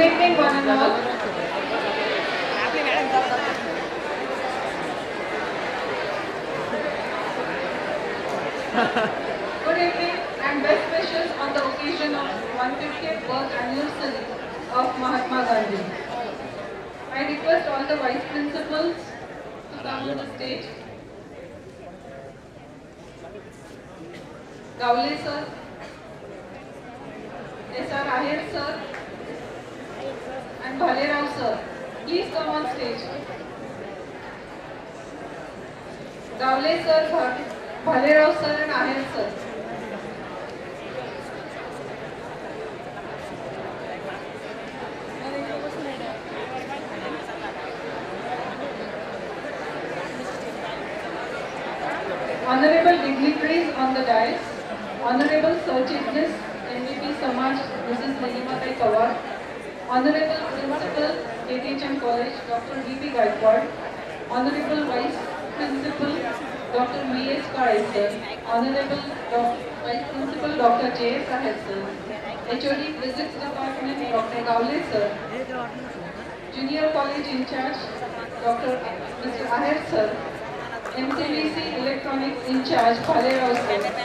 evening, one and all. Good evening and best wishes on the occasion of 150th birth anniversary of Mahatma Gandhi. I request all the vice principals to come on the stage. Gawle sir, S.R. Ahir sir, and Bhalerao sir. Please come on stage. Gawle sir, Bhalerao sir and Ahir sir. Honorable dignitaries on the dais, Honorable Sir Chief Guest, MVP Samaj, Mrs. Nilima Pawar, Honorable Principal, KTHM College, Dr. V.P. Gaikwad, Honorable Vice Principal, Dr. V.S. Karai sir, Honorable Vice Principal, Dr. J.S. Ahir sir, HOD Physics Department, Dr. Gawle sir, Junior College in charge, Dr. Mr. Ahir sir, MCVC Electronics in charge, Bhalerao sir.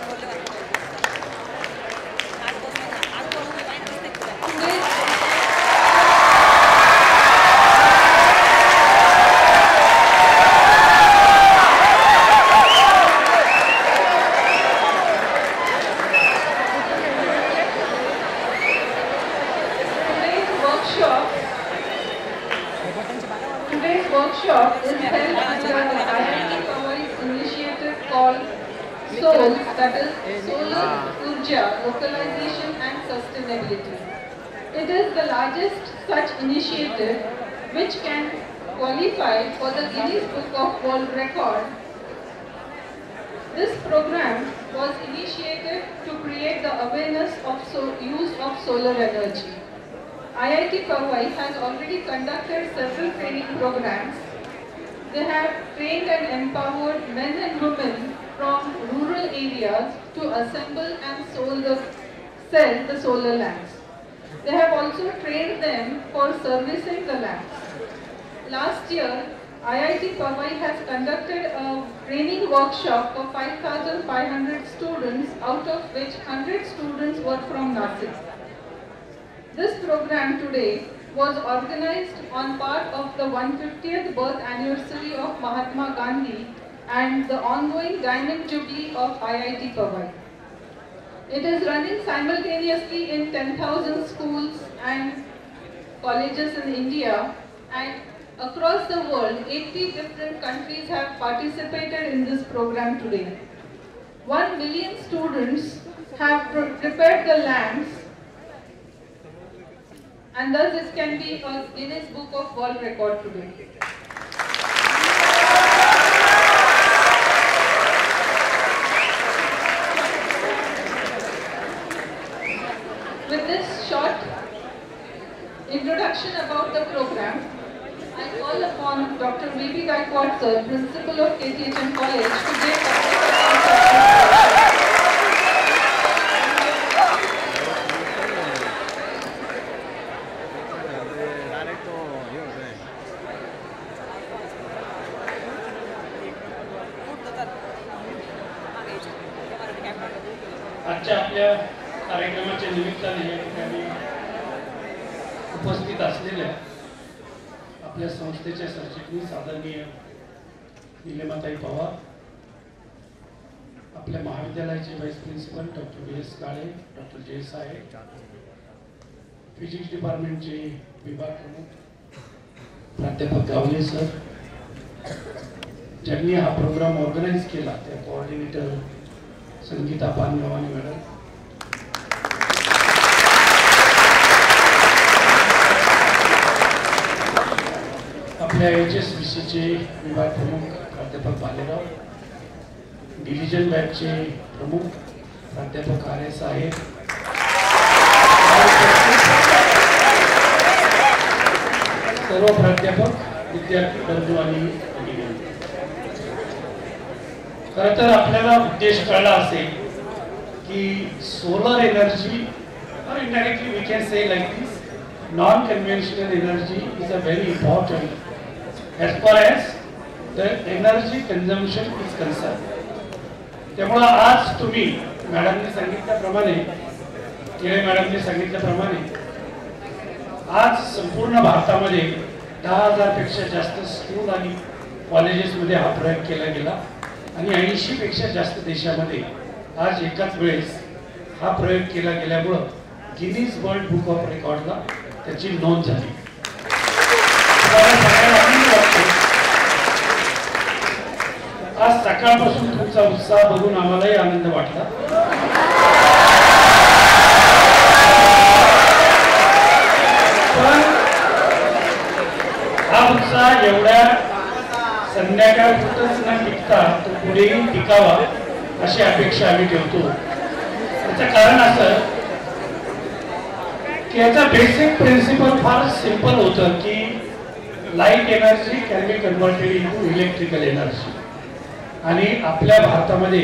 Today's workshop is held under the IIT Powai's initiative called SOUL, that is Solar Urja Localization and Sustainability. It is the largest such initiative which can qualify for the Guinness Book of World Record. This program was initiated to create the awareness of use of solar energy. IIT Powai has already conducted several training programs. They have trained and empowered men and women from rural areas to assemble and sell the solar lamps. They have also trained them for servicing the lamps. Last year, IIT Powai has conducted a training workshop for 5,500 students, out of which 100 students were from Nasik. This program today was organized on part of the 150th birth anniversary of Mahatma Gandhi and the ongoing Diamond Jubilee of IIT Powai. It is running simultaneously in 10,000 schools and colleges in India, and across the world 80 different countries have participated in this program today. 1 million students have prepared the lamps, and thus it can be a Guinness Book of World Record today. With this short introduction about the program, I call upon Dr. V.P. Gaikwad sir, Principal of KTHM College, to give a आजच्या आपल्या कार्यक्रमाच्या निमित्ताने या ठिकाणी उपस्थित असलेल्या आपल्या संस्थेचे सरचिटणीस आदरणीय निलेमाताई पवार, आपल्या महाविद्यालयाचे व्हाईस प्रिन्सिपल डॉक्टर व्ही.एस. काळे, डॉक्टर जे साहेब, फिजिक्स डिपार्टमेंटचे विभाग प्रमुख प्राध्यापक गावले सर, ज्यांनी हा प्रोग्राम ऑर्गनाइज केला त्या कोऑर्डिनेटर संगीता पानगवानी मॅडम, आपल्या HSBCचे विभाग प्रमुख प्राध्यापक बालेराव, डिव्हिजन बॅचचे प्रमुख प्राध्यापक RS आहेत, सर्व प्राध्यापक, विद्यार्थी बंधू आणि खरं तर आपल्याला उद्देश कळला असेल की solar energy, or indirectly we can say like this, non-conventional energy is a very important as far as the energy consumption is concerned. त्यामुळे आज तुम्ही मॅडमने सांगितल्याप्रमाणे केळे मॅडमने सांगितल्याप्रमाणे आज संपूर्ण भारतामध्ये 10,000 पेक्षा जास्त स्कूल आणि कॉलेजेसमध्ये हा प्रयोग केला गेला आणि 80 पेक्षा जास्त देशामध्ये आज एकाच वेळेस हा प्रयोग केला गेल्यामुळं गिनीज वर्ल्ड बुक ऑफ रेकॉर्डला त्याची नोंद झाली. आज सकाळपासून तुमचा उत्साह बघून आम्हालाही आनंद वाटला. पण हा उत्साह एवढ्या संध्याकाळपुरतच न टिकता तो पुढेही टिकावा अशी अपेक्षा आम्ही ठेवतो. त्याचं कारण असं की याचा बेसिक प्रिन्सिपल फार सिंपल होतं की light energy can be converted into electrical energy. आणि आपल्या भारतामध्ये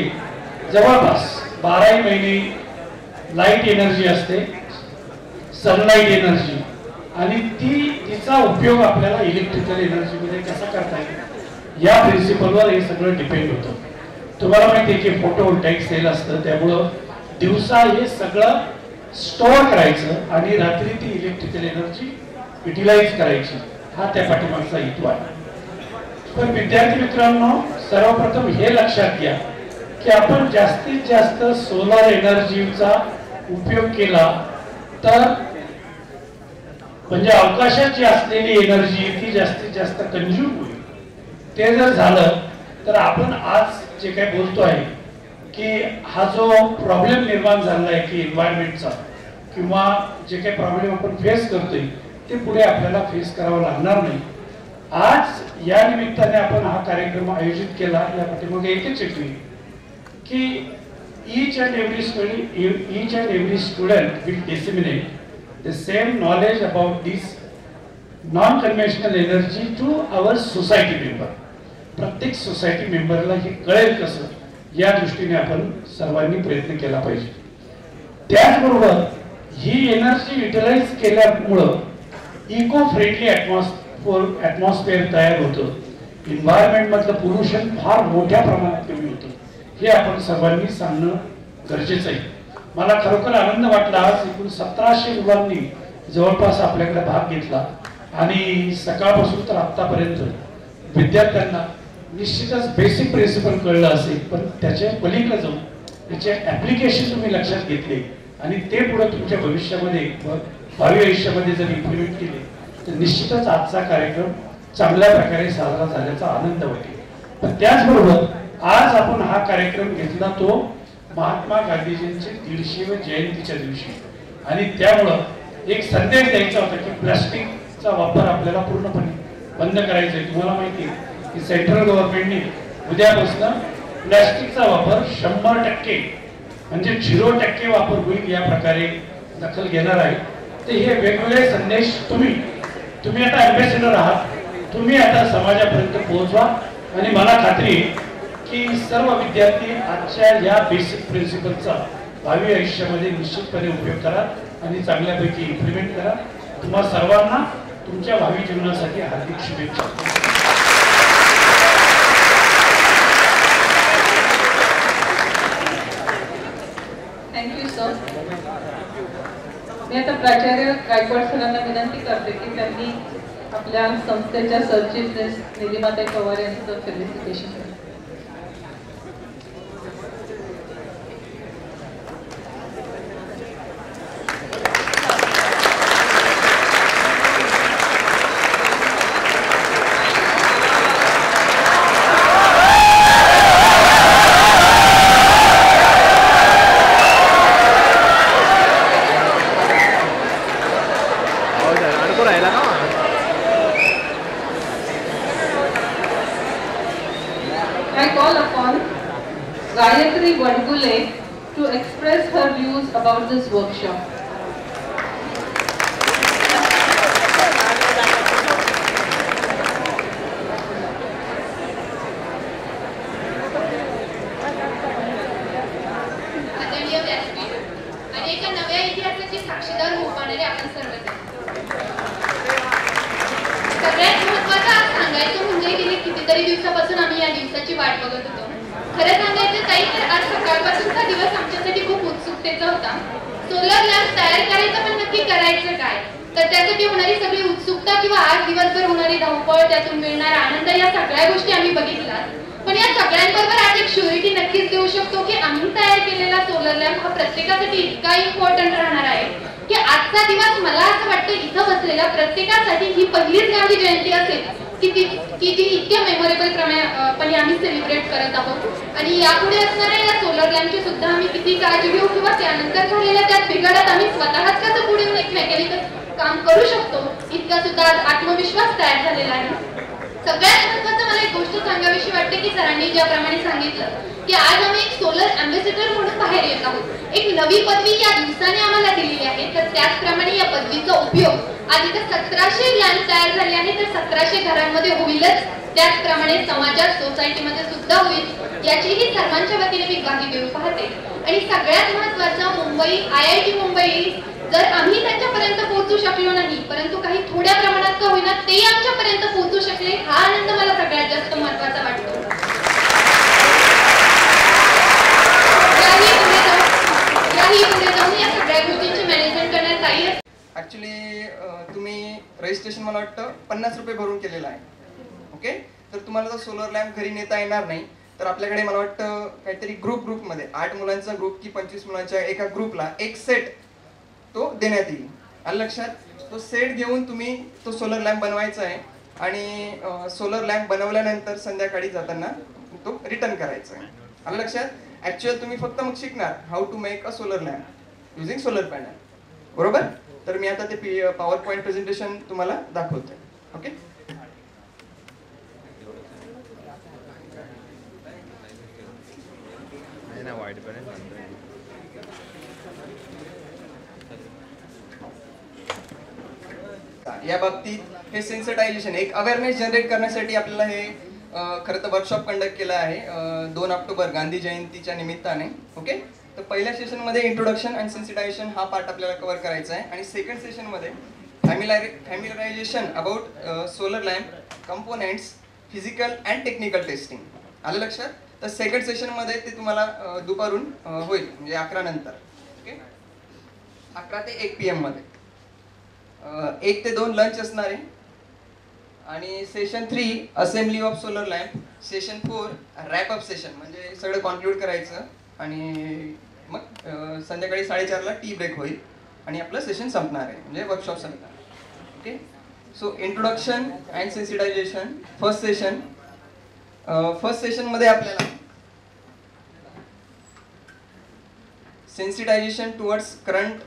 जवळपास 12 महिने लाईट एनर्जी असते, सनलाईट एनर्जी, आणि तिचा उपयोग आपल्याला इलेक्ट्रिकल एनर्जीमध्ये कसा करता येईल या प्रिन्सिपलवर हे सगळं डिपेंड होतं. तुम्हाला माहिती आहे की फोटोव्होल्टाईक सेल असतं, त्यामुळं दिवसा हे सगळं स्टोअर करायचं आणि रात्री ती इलेक्ट्रिकल एनर्जी युटिलाइज करायची. हा त्या पाठीमागचा हेतू आहे. पण विद्यार्थी मित्रांनो, सर्वप्रथम हे लक्षात घ्या की आपण जास्तीत जास्त सोलर एनर्जीचा उपयोग केला तर म्हणजे अवकाशात जी असलेली एनर्जी ती जास्तीत जास्त कंझ्युम होईल. ते जर झालं तर आपण आज जे काही बोलतो आहे की हा जो प्रॉब्लेम निर्माण झाला आहे की एन्व्हायरमेंटचा किंवा जे काही प्रॉब्लेम आपण फेस करतोय ते पुढे आपल्याला फेस करावं लागणार नाही. आज या निमित्ताने आपण हा कार्यक्रम आयोजित केला. या पाठीमागे एकच हेतू की each and every student will disseminate the same knowledge about this non-conventional energy to our society member. प्रत्येक सोसायटी मेंबरला हे कळेल कसं या दृष्टीने आपण सर्वांनी प्रयत्न केला पाहिजे. त्याचबरोबर ही एनर्जी युटिलाइज केल्यामुळं इको फ्रेंडली ॲटमॉस्फिअर तयार होतं. एन्व्हायरमेंट मधलं पोल्युशन फार मोठ्या प्रमाणात कमी होतं. हे आपण सर्वांनी सांगणं गरजेचं आहे. मला खरोखर आनंद वाटला. आज एकूण 1700 मुलांनी जवळपास आपल्याकडे भाग घेतला आणि सकाळपासून तर आतापर्यंत विद्यार्थ्यांना निश्चितच बेसिक प्रिन्सिपल कळलं असेल, पण त्याच्या पलीकडे जाऊन त्याचे ऍप्लिकेशन तुम्ही लक्षात घेतले आणि ते पुढे तुमच्या भविष्यामध्ये भावी आयुष्यामध्ये जर इम्प्लिमेंट केले तर निश्चितच आजचा कार्यक्रम चांगल्या प्रकारे साजरा झाल्याचा आनंद वाटेल. पण त्याचबरोबर आज आपण हा कार्यक्रम घेतला तो महात्मा गांधीजींचे 150वे जयंतीच्या दिवशी आणि त्यामुळं एक संदेश द्यायचा होता की प्लास्टिकचा वापर आपल्याला पूर्णपणे बंद करायचा आहे. तुम्हाला माहिती आहे की सेंट्रल गव्हर्नमेंटने उद्यापासून प्लास्टिकचा वापर 100% म्हणजे 0% वापर होईल या प्रकारे दखल घेणार आहे. ते हे वेगवेगळे संदेश तुम्ही आता अँबॅसेडर आहात, तुम्ही आता समाजापर्यंत पोहोचवा आणि मला खात्री आहे की सर्व विद्यार्थी आजच्या या बेसिक प्रिन्सिपलचा भावी आयुष्यामध्ये निश्चितपणे उपयोग करा आणि चांगल्यापैकी इम्प्लिमेंट करा. तुम्हा सर्वांना तुमच्या भावी जीवनासाठी हार्दिक शुभेच्छा. Thank you sir. मी आता प्राचार्य गायकवाड सरांना विनंती करते की त्यांनी आपल्या संस्थेच्या सरचिटणीस निलिमाताई पवार यांचं फेलिसिटेशन करा. I call upon Gayatri Vadgule to express her views about this workshop. आदरणीय व्यासपीठ आणि एका नव्या इतिहासाची साक्षीदार होऊ पाहणारे आपण सर्वजण. कितीतरी दिवसापासून आम्ही या दिवसाची वाट बघत होतो. खरं सांगायचं ताई तर आज सकाळपासूनचा दिवस आमच्यासाठी खूप उत्सुकतेचा होता. सोलर लॅम्प तयार करायचं पण नक्की करायचं काय, तर त्यासाठी होणारी सगळी उत्सुकता किंवा आज दिवसभर होणारी धावपळ, त्यातून मिळणारा आनंद, या सगळ्या गोष्टी आम्ही बघितल्या. पण या सगळ्यांबरोबर आज एक श्युरिटी नक्कीच देऊ शकतो की आम्ही तयार केलेला सोलर लॅम्प हा प्रत्येकासाठी इतका इम्पॉर्टंट राहणार आहे की आजचा दिवस मला असं वाटतं इथं बसलेल्या प्रत्येकासाठी ही पहिलीच गांधी जयंती असेल की ती इतक्या मेमोरेबल पणे आम्ही सेलिब्रेट करत आहोत. आणि यापुढे असणाऱ्या या सोलर लॅम्पची सुद्धा आम्ही किती काळजी घेऊ किंवा त्यानंतर झालेल्या त्यात बिघाडात आम्ही स्वतःच कसं पुढे येऊन एक मेकॅनिकल काम करू शकतो इतका सुद्धा आत्मविश्वास तयार झालेला आहे. सगळ्यात महत्त्वाचं मला एक गोष्ट सांगावीशी वाटते की सरांनी ज्याप्रमाणे सांगितलं की आज आम्ही एक सोलर अँबॅसेडर म्हणून बाहेर येत आहोत. एक नवी पदवी या दिवसाने आम्हाला दिलेली आहे, तर त्याचप्रमाणे या पदवीचा उपयोग आज इथे 1700 लॅम्प तयार झाले आहे तर 1700 घरांमध्ये होईलच, त्याचप्रमाणे समाजात सोसायटीमध्ये सुद्धा होईल याचीही सर्वांच्या वतीने मी ग्वाही देऊ पाहते. आणि सगळ्यात महत्त्वाचं मुंबई IIT मुंबई जर आम्ही त्यांच्यापर्यंत पोहोचू शकलो नाही परंतु काही थोड्या प्रमाणात का होईना ते आमच्यापर्यंत पोहोचू शकले, हा आनंद मला सगळ्यात जास्त महत्त्वाचा वाटतो. याही पुढे जाऊन या सगळ्या गोष्टींची मॅनेजमेंट करण्यात आई. ऍक्च्युली तुम्ही रजिस्ट्रेशन मला वाटतं 50 रुपये भरून केलेलं आहे. ओके, तर तुम्हाला जर सोलर लॅम्प घरी नेता येणार नाही तर आपल्याकडे मला वाटतं काहीतरी ग्रुपमध्ये 8 मुलांचा ग्रुप की 25 मुलांच्या एका ग्रुपला एक सेट तो देण्यात येईल. आलं लक्षात? तो सेट घेऊन तुम्ही तो सोलर लॅम्प बनवायचा आहे आणि सोलर लॅम्प बनवल्यानंतर संध्याकाळी जाताना तो रिटर्न करायचा आहे. आलं लक्षात? ऍक्च्युअल तुम्ही फक्त मग शिकणार how to make a solar lamp using solar panel, बरोबर? तर मी आता ते पॉवर पॉइंट प्रेझेंटेशन तुम्हाला दाखवतोय. ओके, या बाबतीत हे सेन्सिटायझेशन एक अवेअरनेस जनरेट करण्यासाठी आपल्याला हे खरं तर वर्कशॉप कंडक्ट केला आहे 2 ऑक्टोबर गांधी जयंतीच्या निमित्ताने. ओके, तर पहिल्या सेशनमध्ये इंट्रोडक्शन अँड सेन्सिटायझेशन हा पार्ट आपल्याला कव्हर करायचा आहे आणि सेकंड सेशनमध्ये familiarization about solar lamp components physical and technical testing. आलं लक्षात? तर सेकंड सेशनमध्ये ते तुम्हाला दुपारून होईल म्हणजे 11 नंतर. ओके, 11 ते 1 PM मध्ये 1 ते 2 लंच असणार आहे आणि session 3 assembly of solar lamp, session 4 wrap up session म्हणजे सगळं कॉन्क्लूड करायचं आणि मग संध्याकाळी 4:30ला टी ब्रेक होईल आणि आपलं सेशन संपणार आहे म्हणजे वर्कशॉप संपणार. Okay, so introduction and sensitization first session. First सेशनमध्ये आपल्याला sensitization towards current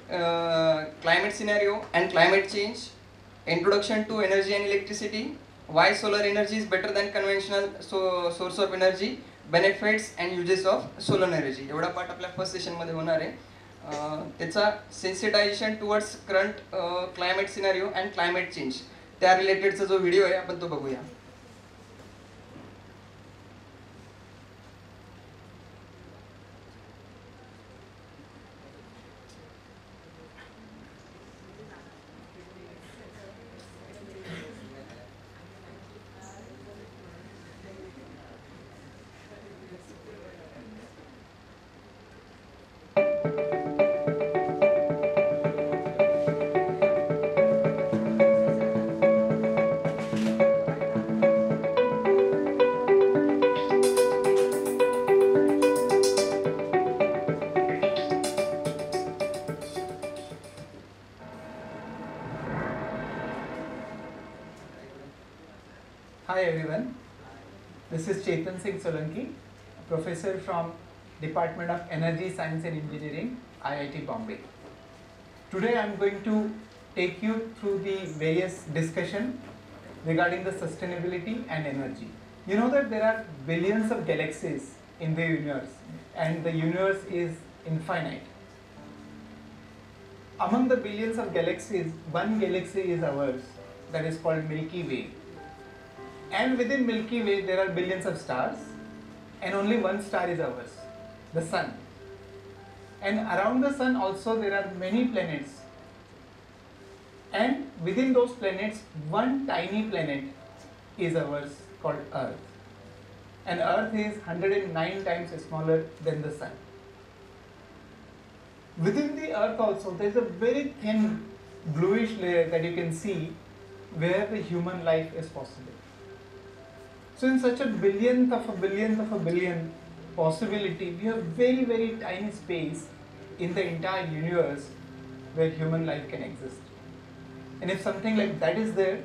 climate scenario and climate change, introduction to energy and electricity, why solar energy is better than conventional source of energy, benefits and uses of solar energy. एवढा part आपल्या first session मध्ये होणार आहे. त्याचा sensitisation towards current climate scenario and climate change त्या रिलेटेडचा जो video आहे आपण तो बघूया. Hi everyone, this is Chetan Singh Solanki, professor from Department of Energy, Science and Engineering, IIT Bombay. Today I am going to take you through the various discussion regarding the sustainability and energy. You know that there are billions of galaxies in the universe and the universe is infinite. Among the billions of galaxies, one galaxy is ours, that is called Milky Way. And within Milky Way there are billions of stars and only one star is ours, the Sun. And around the Sun also there are many planets. And within those planets one tiny planet is ours called Earth. and Earth is 109 times smaller than the Sun. Within the Earth also, there is a very thin bluish layer that you can see where the human life is possible. So in such a billionth of a billionth of a billion possibility, we have very, very tiny space in the entire universe where human life can exist. And if something like that is there,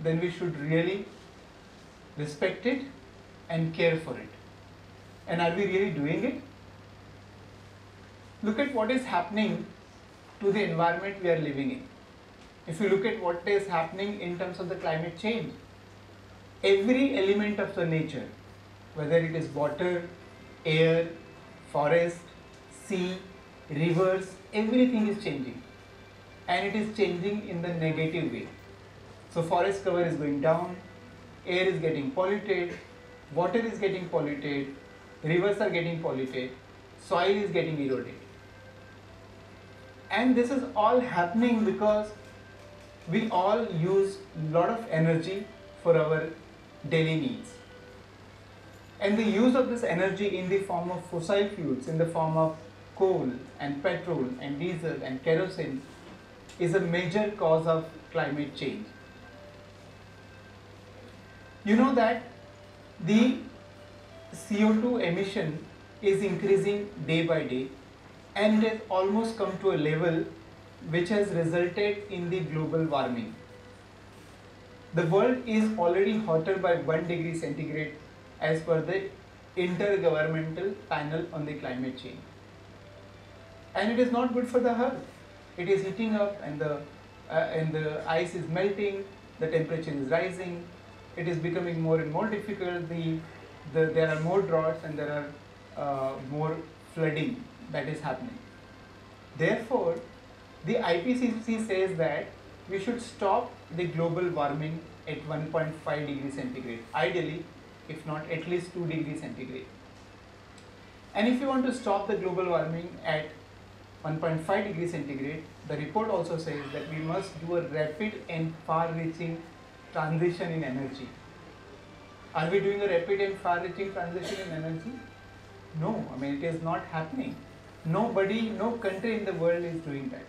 then we should really respect it and care for it. And are we really doing it? Look at what is happening to the environment we are living in. If you look at what is happening in terms of the climate change, every element of the nature, whether it is water, air, forest, sea, rivers, everything is changing. And it is changing in the negative way. So forest cover is going down, air is getting polluted, water is getting polluted, rivers are getting polluted, soil is getting eroded. And this is all happening because we all use a lot of energy for our daily needs. And the use of this energy in the form of fossil fuels, in the form of coal and petrol and diesel and kerosene, is a major cause of climate change. You know that the CO2 emission is increasing day by day, and it has almost come to a level which has resulted in the global warming. The world is already hotter by 1 degree centigrade as per the Intergovernmental Panel on the Climate Change. And it is not good for the earth. It is heating up, and the ice is melting, the temperature is rising, it is becoming more and more difficult, there are more droughts and there are more flooding that is happening. Therefore, the IPCC says that we should stop the global warming at 1.5 degrees centigrade, ideally, if not at least 2 degrees centigrade. And if you want to stop the global warming at 1.5 degrees centigrade, the report also says that we must do a rapid and far-reaching transition in energy. Are we doing a rapid and far-reaching transition in energy? No, I mean, it is not happening. Nobody, no country in the world is doing that.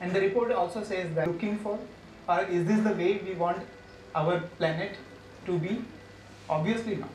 And the report also says that looking for, or is this the way we want our planet to be? Obviously not.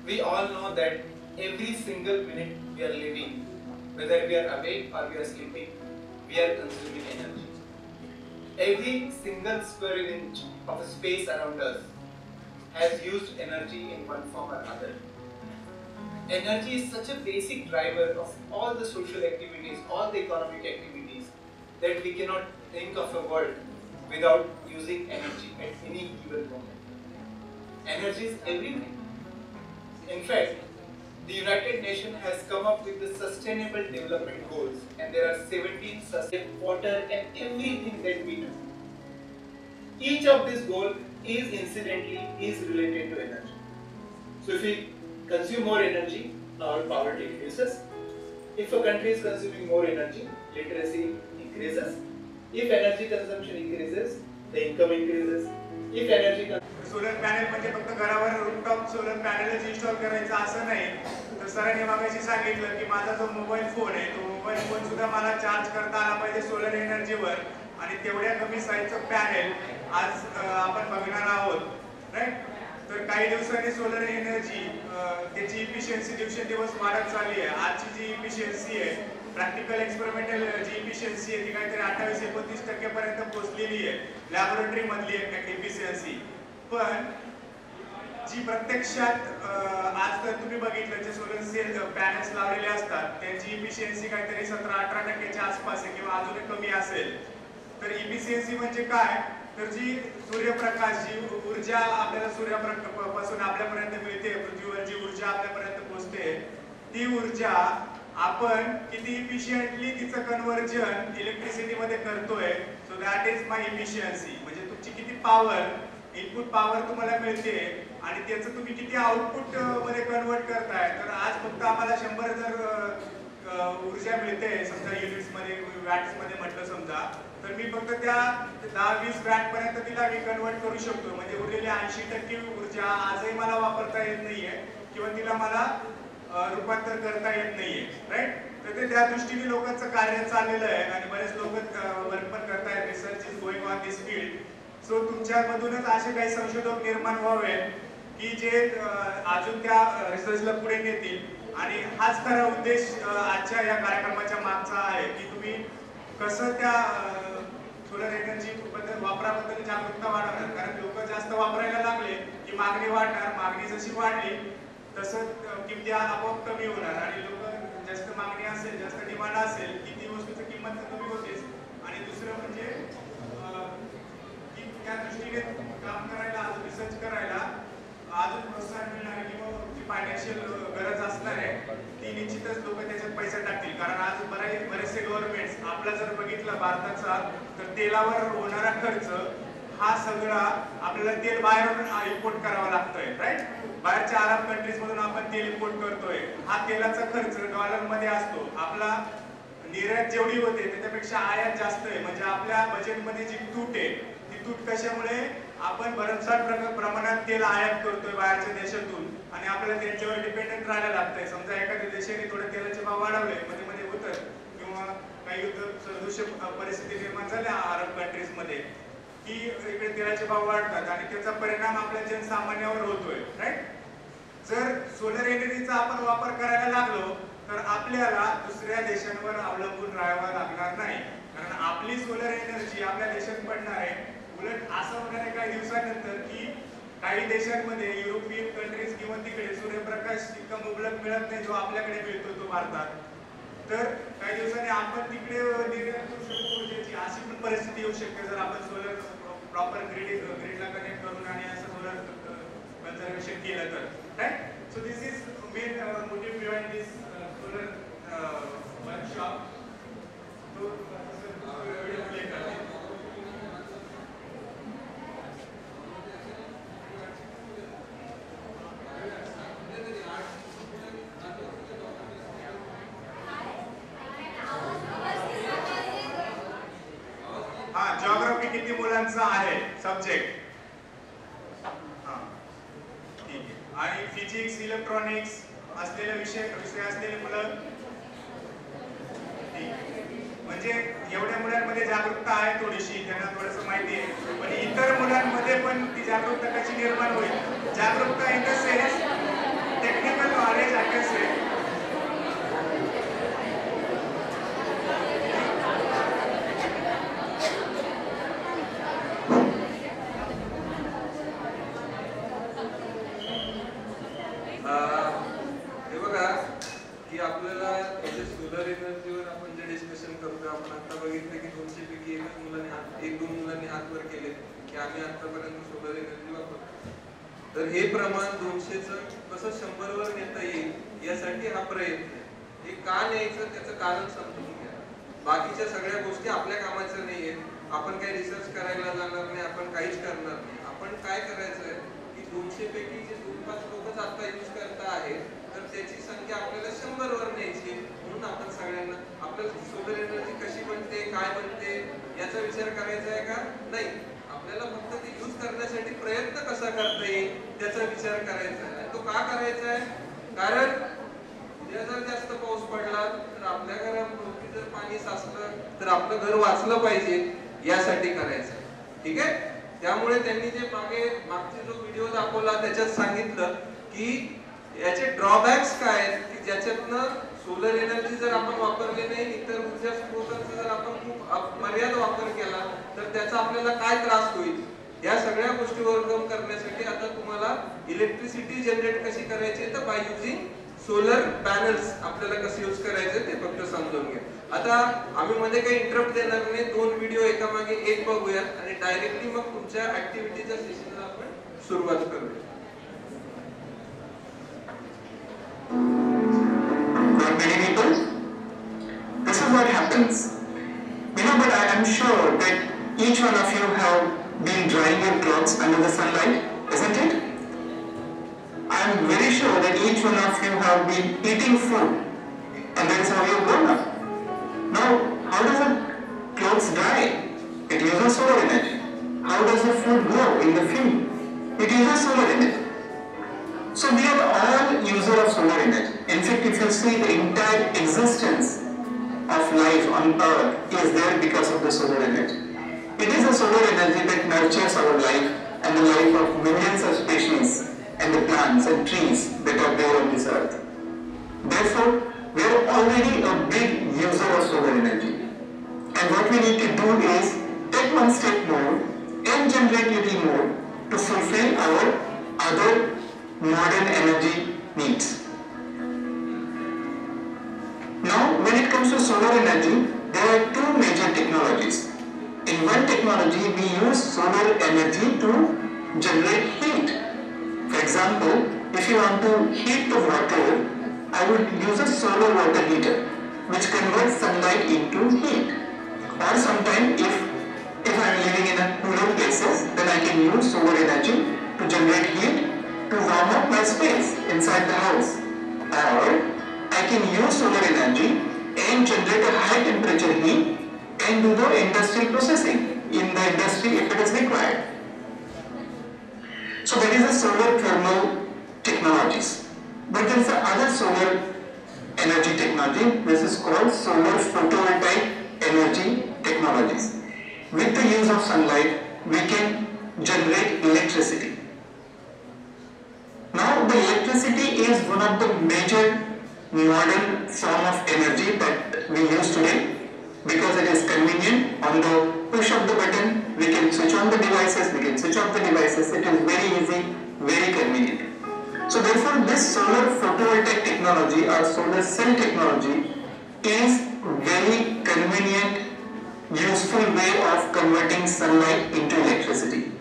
We all know that every single minute we are living, whether we are awake or we are sleeping, we are consuming energy. Every single square inch of space around us has used energy in one form or other. Energy is such a basic driver of all the social activities, all the economic activities, that we cannot think of a world without using energy at any given moment. Energy is everything. In fact, the United Nations has come up with the Sustainable Development Goals, and there are 17 sustainable water and everything that we do. Each of these goals is related to energy. So if we consume more energy, our poverty increases. If a country is consuming more energy, literacy increases. If energy consumption increases, the income increases. If energy solar panel म्हणजे फक्त घरावर rooftop solar पॅनलच install करायचं असं नाही, तर सरांनी मागाशी सांगितलं की माझा जो मोबाईल फोन आहे तो मोबाईल फोन सुद्धा मला चार्ज करता आला पाहिजे सोलर एनर्जीवर, आणि तेवढ्या कमी साईजचं पॅनल आज आपण बघणार आहोत, राईट. तर काही दिवसांनी सोलर एनर्जी त्याची इफिशियन्सी दिवसेंदिवस वाढत चालली आहे. आजची जी इफिशियन्सी आहे, प्रॅक्टिकल एक्सपेरिमेंटल जी इफिशियन्सी आहे ती काहीतरी 28-29% पर्यंत पोहोचलेली आहे लॅबोरेटरी मधली इफिशियन्सी. पण जी प्रत्यक्षात आज तर तुम्ही बघितलं जे सोलर सेल पॅनल्स लावलेले असतात त्यांची इफिशियन्सी काहीतरी 17-18% आसपास आहे किंवा अजून कमी असेल. तर इफिशियन्सी म्हणजे काय, तर जी सूर्यप्रकाश, जी ऊर्जा आपल्याला सूर्यापासून आपल्यापर्यंत मिळते, पृथ्वीवर जी ऊर्जा आपल्यापर्यंत पोहोचते, ती ऊर्जा आपण किती इफिशियंटली तिचं कन्व्हर्जन इलेक्ट्रिसिटी मध्ये करतोय. So that is my efficiency. म्हणजे तुमची किती पॉवर, इनपुट पॉवर तुम्हाला मिळते आणि त्याचं तुम्ही किती आउटपुट मध्ये कन्वर्ट करताय. तर आज फक्त आम्हाला 100 जर ऊर्जा मिळते समजा युनिट्स मध्ये, वॅट्स मध्ये म्हटलं समजा, तर मी फक्त त्या 10-20 वॅट पर्यंत तिला मी कन्वर्ट करू शकतो. म्हणजे उरलेली 80% ऊर्जा आजही मला वापरता येत नाहीये किंवा तिला मला रूपांतर करता येत नाहीये. राईट. तर ते त्या दृष्टीने लोकांचं कार्य चाललेलं आहे आणि बरेच लोक वर्क पण करतायत. Research is going on this field. So तुमच्यामधूनच असे काही संशोधक निर्माण व्हावे की जे अजून त्या रिसर्चला पुढे नेतील. आणि हाच खरा उद्देश आजच्या या कार्यक्रमाच्या मागचा आहे की तुम्ही कसं त्या सोलर एनर्जी वापराबद्दल जागरूकता वाढवणार. कारण लोक जास्त वापरायला लागले की मागणी वाढणार. मागणी जशी वाढली तसं किमती आपोआप कमी होणार आणि लोक जास्त मागणी असेल, जास्त डिमांड असेल की ती वस्तूची किंमत कमी होतेच. आणि दुसरं म्हणजे की त्या दृष्टीने काम करायला, अजून रिसर्च करायला अजून प्रोत्साहन मिळणार किंवा जी फायनान्शियल गरज असणार आहे ती निश्चितच लोक त्याच्यात पैसा टाकतील. कारण आज बरेचसे गव्हर्नमेंट्स आपला जर बघितला भारताचा, तर तेलावर होणारा खर्च हा सगळा आपल्याला तेल बाहेरून इम्पोर्ट करावा लागतोय. राईट. बाहेरच्या अरब कंट्रीज मधून आपण तेल इम्पोर्ट करतोय. हा तेलाचा खर्च डॉलर मध्ये असतो. आपला निर्यात जेवढी होते त्याच्यापेक्षा आयात जास्त आहे. म्हणजे आपल्या बजेटमध्ये जी तूट आहे ती तूट कशामुळे, आपण भरमसाठ प्रमाणात तेल आयात करतोय बाहेरच्या देशातून आणि आपल्याला त्यांच्यावर डिपेंडंट राहायला लागतंय. समजा एखाद्या देशाने थोडे तेलाचे भाव वाढवले, मध्ये मध्ये होतं, किंवा काही युद्ध सदृश्य परिस्थिती निर्माण झाल्या अरब कंट्रीज मध्ये की इकडे तेलाचे भाव वाढतात आणि त्याचा परिणाम आपल्या जनसामान्यावर होतोय. राईट. जर सोलर एनर्जीचा आपण वापर करायला लागलो तर आपल्याला दुसऱ्या देशांवर अवलंबून राहावं लागणार नाही. कारण आपली सोलर एनर्जी आपल्या देशात पडणार आहे. उलट असं होणार आहे काही दिवसानंतर की काही देशांमध्ये, युरोपियन कंट्रीज किंवा तिकडे सूर्यप्रकाश इतका मुबलक मिळत नाही जो आपल्याकडे मिळतो तो भारतात. तर काही दिवसांनी आपण तिकडे निर्यात करू शकतो ऊर्जेची, अशी पण परिस्थिती येऊ शकते जर आपण सोलर प्रॉपर ग्रीडला कनेक्ट करून आणि असं सोलर कन्झर्वेशन केलं तर. Right. So this is main motive behind this solar workshop. तो व्हिडिओ प्ले करते. जिओग्राफी किती मुलांचा आहे सब्जेक्ट? ठीक आहे. आणि फिजिक्स, इलेक्ट्रॉनिक्स असलेले विषय असलेले मुलं? ठीक आहे. म्हणजे एवढ्या मुलांमध्ये जागरूकता आहे थोडीशी, त्यांना थोडंसं माहिती आहे. पण इतर मुलांमध्ये पण ती जागरूकता कशी निर्माण होईल? जागरूकता in the sense technical knowledge I can say. हे बघा की आपल्याला सोलर एनर्जीवर आपण जे डिस्कशन करतोय, आपण आता बघितलं की 200 पैकी 1-2 मुलांनी हात वर केले की आम्ही आतापर्यंत सोलर एनर्जी वापरतो. तर हे प्रमाण 200चं कसं 100 वर नेता येईल यासाठी हा प्रयत्न आहे. हे का न्यायचं त्याचं कारण समजून घ्या. बाकीच्या सगळ्या गोष्टी आपल्या कामाच्या नाहीये. आपण काही रिसर्च करायला जाणार नाही, आपण काहीच करणार नाही. आपण काय करायचं आहे की 200 पैकी जे 2-5 लोकच आता यूज करता आहेत तर त्याची संख्या आपल्याला 100 वर न्यायची. म्हणून आपण सगळ्यांना आपल्याला सोलर एनर्जी कशी बनते, काय बनते याचा विचार करायचा आहे का? नाही. आपल्याला फक्त ते यूज करण्यासाठी प्रयत्न कसा करता येईल त्याचा विचार करायचा आहे. आणि तो का करायचा आहे? कारण उद्या जर जास्त पाऊस पडला तर आपल्या घराभोवती जर पाणी साचलं तर आपलं घर वाचलं पाहिजे यासाठी करायचं. ठीक आहे. त्यामुळे त्यांनी जे मागचे जो व्हिडिओ दाखवला त्याच्यात सांगितलं की याचे ड्रॉबॅक्स काय आहेत की ज्याच्यातनं सोलर एनर्जी जर आपण वापरली नाही, इतर ऊर्जा स्रोतांचा जर आपण खूप मर्यादित वापर केला तर त्याचा आपल्याला काय त्रास होईल. या सगळ्या गोष्टी ओव्हरकम करण्यासाठी आता तुम्हाला इलेक्ट्रिसिटी जनरेट कशी करायची तर बाय युजिंग सोलर पॅनल्स आपल्याला कसे यूज करायचे ते फक्त समजून घ्या. आता आम्ही मध्ये काही इंटरप्ट देणार नाही, 2 व्हिडिओ एकामागे एक बघूया आणि डायरेक्टली मग तुमच्या ऍक्टिव्हिटीच्या सेशनला आपण सुरुवात करूया. Not many people. This is what happens. But I am sure that each one of you have been drying your clothes under the sunlight, isn't it? I am very sure that each one of you have been eating food, and that is how you have grown up. Now, how does the clothes dry? It uses solar energy. How does the food grow in the field? It uses solar energy. So we are all users of solar energy. In fact, if you see the entire existence of life on earth is there because of the solar energy. It is the solar energy that nurtures our life and the life of millions of species and the plants and trees that are there on this earth. Therefore, we are already a big user of solar energy. And what we need to do is take one step more and generate little more to fulfill our other modern energy needs. Now, when it comes to solar energy, there are 2 major technologies. In one technology, we use solar energy to generate heat. For example, if you want to heat the water, I would use a solar water heater, which converts sunlight into heat. Or sometimes, if I am living in a cooler places, then I can use solar energy to generate heat to warm up my space inside the house. Or I can use solar energy and generate a high temperature heat and do the industrial processing in the industry if it is required. So that is a solar thermal technologies. But there is another solar energy technology which is called solar photovoltaic energy technologies. With the use of sunlight, we can generate electricity. Now the electricity is one of the major modern form of energy that we use today because it is convenient. On the push of the button, we can switch on the devices, we can switch off the devices. It is very easy, very convenient. So therefore, this solar photovoltaic technology or solar cell technology is very convenient, useful way of converting sunlight into electricity.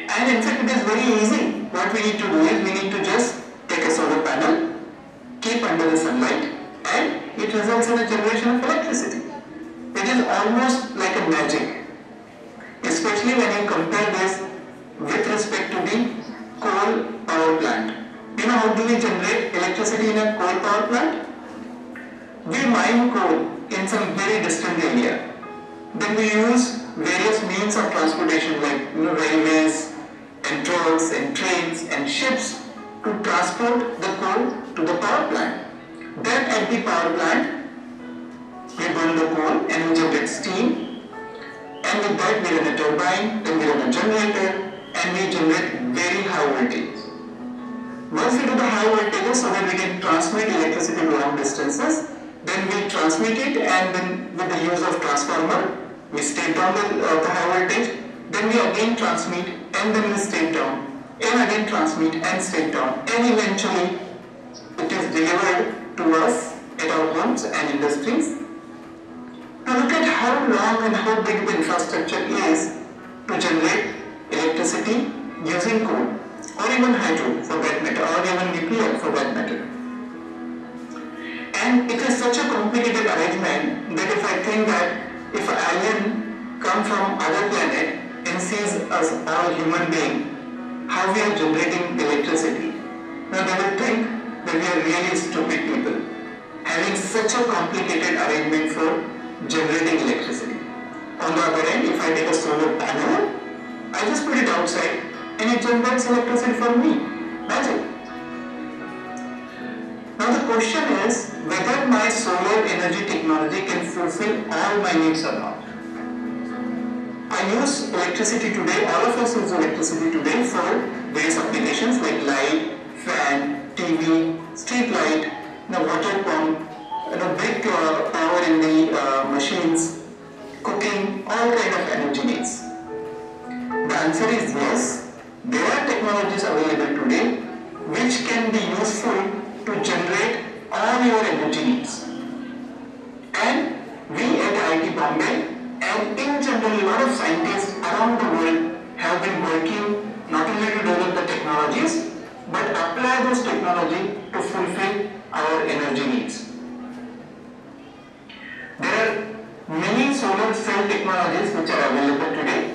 And in fact, it is very easy. What we need to do is we need to just take a solar panel, keep under the sunlight, and it results in a generation of electricity. It is almost like a magic, especially when you compare this with respect to the coal power plant. You know how do we generate electricity in a coal power plant? We mine coal in some very distant area. Then we use various means of transportation like railways and trucks and trains and ships to transport the coal to the power plant. Then at the power plant, we burn the coal and we generate steam, and with that we run a turbine, then we run a generator, and we generate very high voltage. Once we do the high voltages so that we can transmit electricity long distances, then we transmit it, and then with the use of transformer, we step down the high voltage, then we again transmit, and then we step down, and again transmit and step down, and eventually it is delivered to us at our homes and industries. Now look at how long and how big the infrastructure is to generate electricity using coal, or even hydro for that matter, or even nuclear for that matter. And it is such a complicated arrangement that if I think that if an alien come from other planet and sees us all human beings, how we are generating electricity, now they will think that we are really stupid people, having such a complicated arrangement for generating electricity. On the other hand, if I take a solar panel, I just put it outside and it generates electricity for me. Magic. Now the question is whether my solar energy technology can fulfill all my needs or not. I use electricity today, all of us use electricity today for various applications like light, fan, TV, street light, water pump, big power in the machines, cooking, all kind of energy needs. The answer is yes, there are technologies available today which can be useful to generate all your energy needs. And we at IIT Bombay and in general a lot of scientists around the world have been working not only to develop the technologies but apply those technologies to fulfill our energy needs. There are many solar cell technologies which are available today,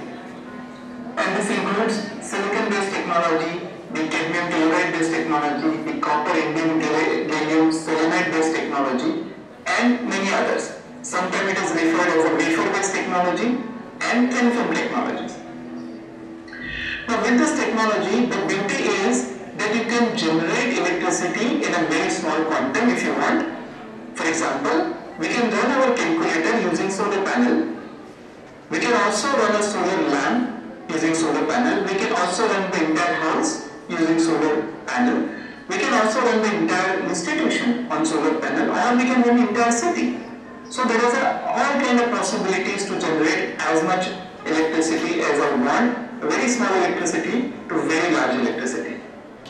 and this includes silicon based technology, the cadmium telluride based technology, the copper indium gallium selenide based technology, and many others. Sometimes it is referred as a wafer based technology and thin film technologies. Now with this technology, the beauty is that you can generate electricity in a very small quantum if you want. For example, we can run our calculator using solar panel. We can also run a solar lamp using solar panel. We can also run the entire house using solar panel. We can also run the entire institution on solar panel, or we can run the entire city. So there is all kind of possibilities to generate as much electricity as I want, very small electricity to very large electricity.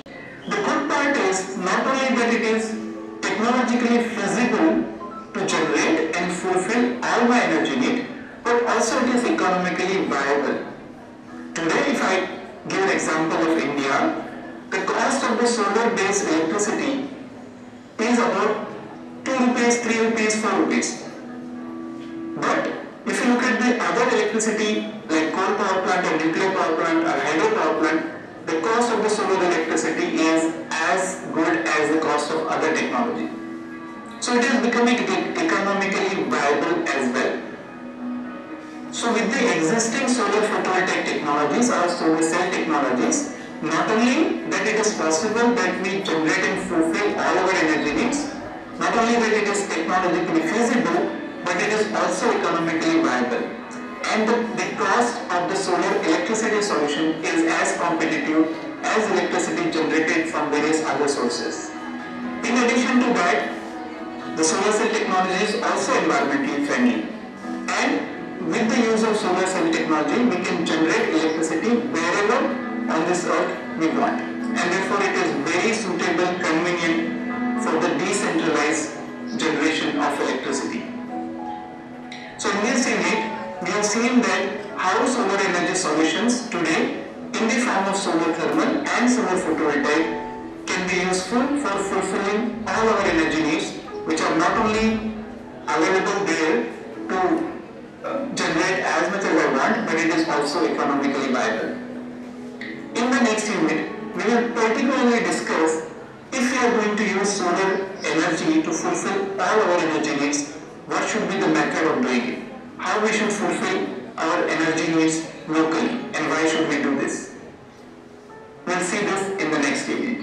The good part is not only that it is technologically feasible to generate and fulfill all my energy need, but also it is economically viable. Today, if I give an example of India, the cost of the solar based electricity is about 2 rupees, 3 rupees, 4 rupees. But if you look at the other electricity like coal power plant or nuclear power plant or hydro power plant, the cost of the solar electricity is as good as the cost of other technology. So it is becoming economically viable as well. So with the existing solar photovoltaic technologies or solar cell technologies, not only that it is possible that we generate and fulfill all our energy needs, not only that it is technologically feasible, but it is also economically viable. And the cost of the solar electricity solution is as competitive as electricity generated from various other sources. In addition to that, the solar cell technology is also environmentally friendly. And with the use of solar cell technology, we can generate electricity wherever on this earth we want. And therefore it is very suitable, convenient for the decentralized generation of electricity. So in this unit, we have seen that how solar energy solutions today in the form of solar thermal and solar photovoltaic can be useful for fulfilling all our energy needs, which are not only available there to generate as much as I want, but it is also economically viable. In the next unit, we will particularly discuss if we are going to use solar energy to fulfill all our energy needs, what should be the method of doing it? How we should fulfill our energy needs locally, and why should we do this? We'll see this in the next unit.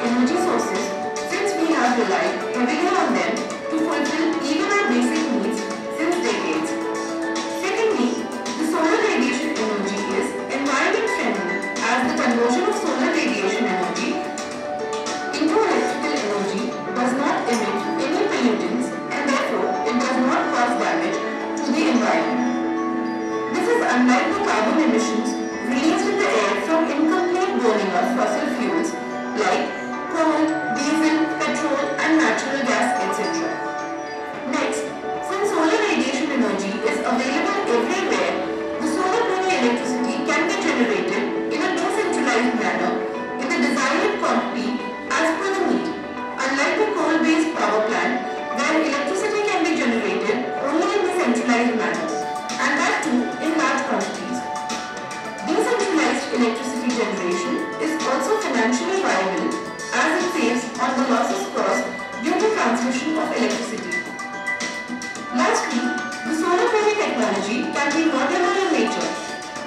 Energy sources, since we have relied heavily generation is also financially viable as it saves on the losses caused due to transmission of electricity. Lastly, the solar PV technology can be modular in nature.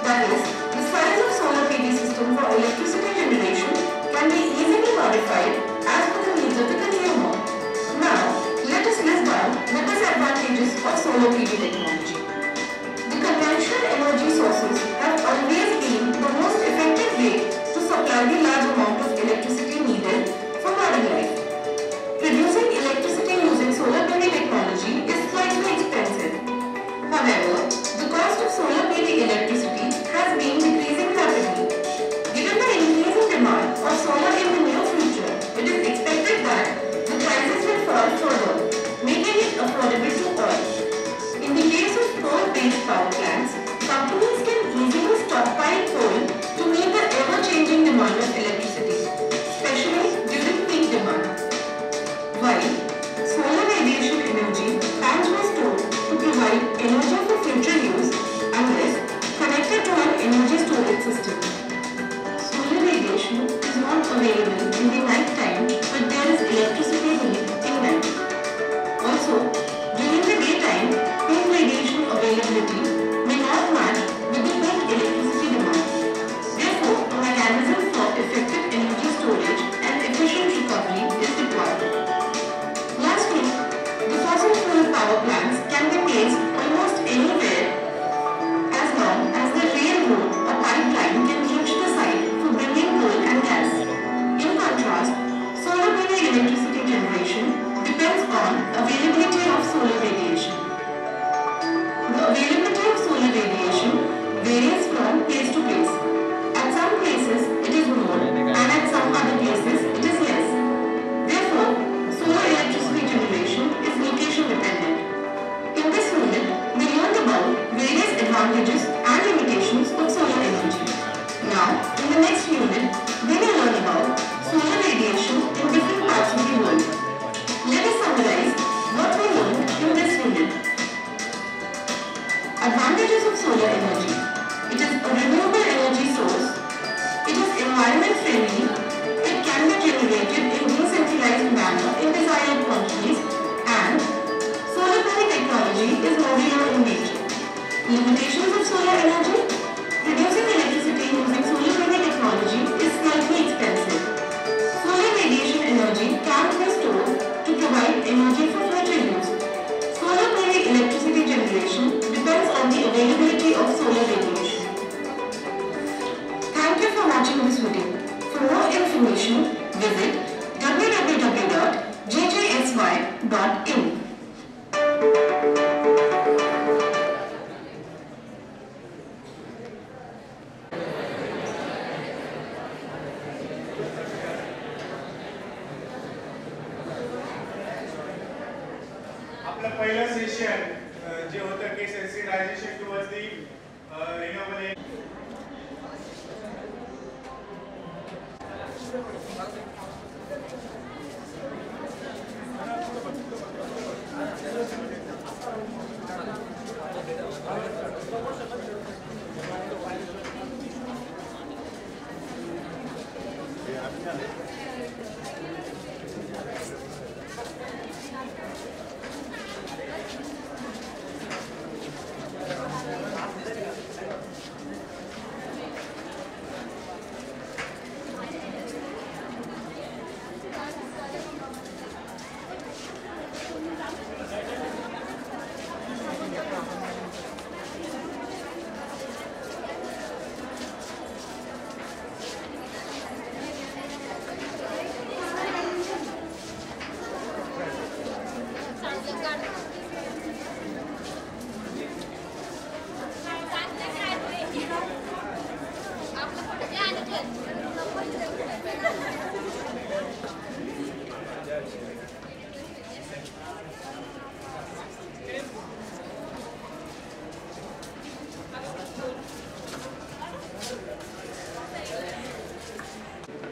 That is, the size of solar PV system for electricity generation can be easily modified as per the needs of the consumer. Now, let us list down the disadvantages of solar PV technology. The conventional energy sources have always been the most effective way to supply the large amount of electricity needed for modern life. Producing electricity using solar PV technology is slightly expensive. However, the cost of solar PV electricity has been decreasing rapidly. Given the increasing demand of solar in the near future, it is expected that the prices will fall further, making it affordable to all. In the case of coal-based power plants, companies can easily stockpile coal to meet the ever-changing demand of electricity, especially during peak demand. While solar radiation energy can be stored to provide energy for future use unless connected to an energy storage system. Solar radiation is not available in the night time, but there is electricity need in night. Also, during the daytime, peak radiation availability may not match with the peak electricity demand. Therefore, a mechanism for effective energy storage and efficient recovery is required. Lastly, the fossil fuel power plants can be placed almost anywhere as long as the railroad or pipeline can reach the site for bringing coal and gas. In contrast, solar PV electricity generation depends on availability of solar radiation. The availability of solar radiation varies from place to place. At some places it is more and at some other places it is less. Therefore, solar electricity generation is location dependent. In this unit, we learned about various advantages and limitations of solar energy. Now, in the next unit, we will learn about solar radiation in different parts of the world. Let us summarize what we learned in this unit. Advantages of solar energy. It is a renewable energy source. It is environment friendly. It can be generated in decentralized manner in desired quantities, and solar PV technology is modular in nature. Limitations of solar energy. Producing electricity using solar PV technology is slightly expensive. Solar radiation energy can be stored to provide energy for future use. Solar PV electricity generation depends on the availability of solar radiation. Thank you for watching this video. For more information, visit www.jjsy.in. आपलं पहिलं session जे होतं की sensitisation towards the renewable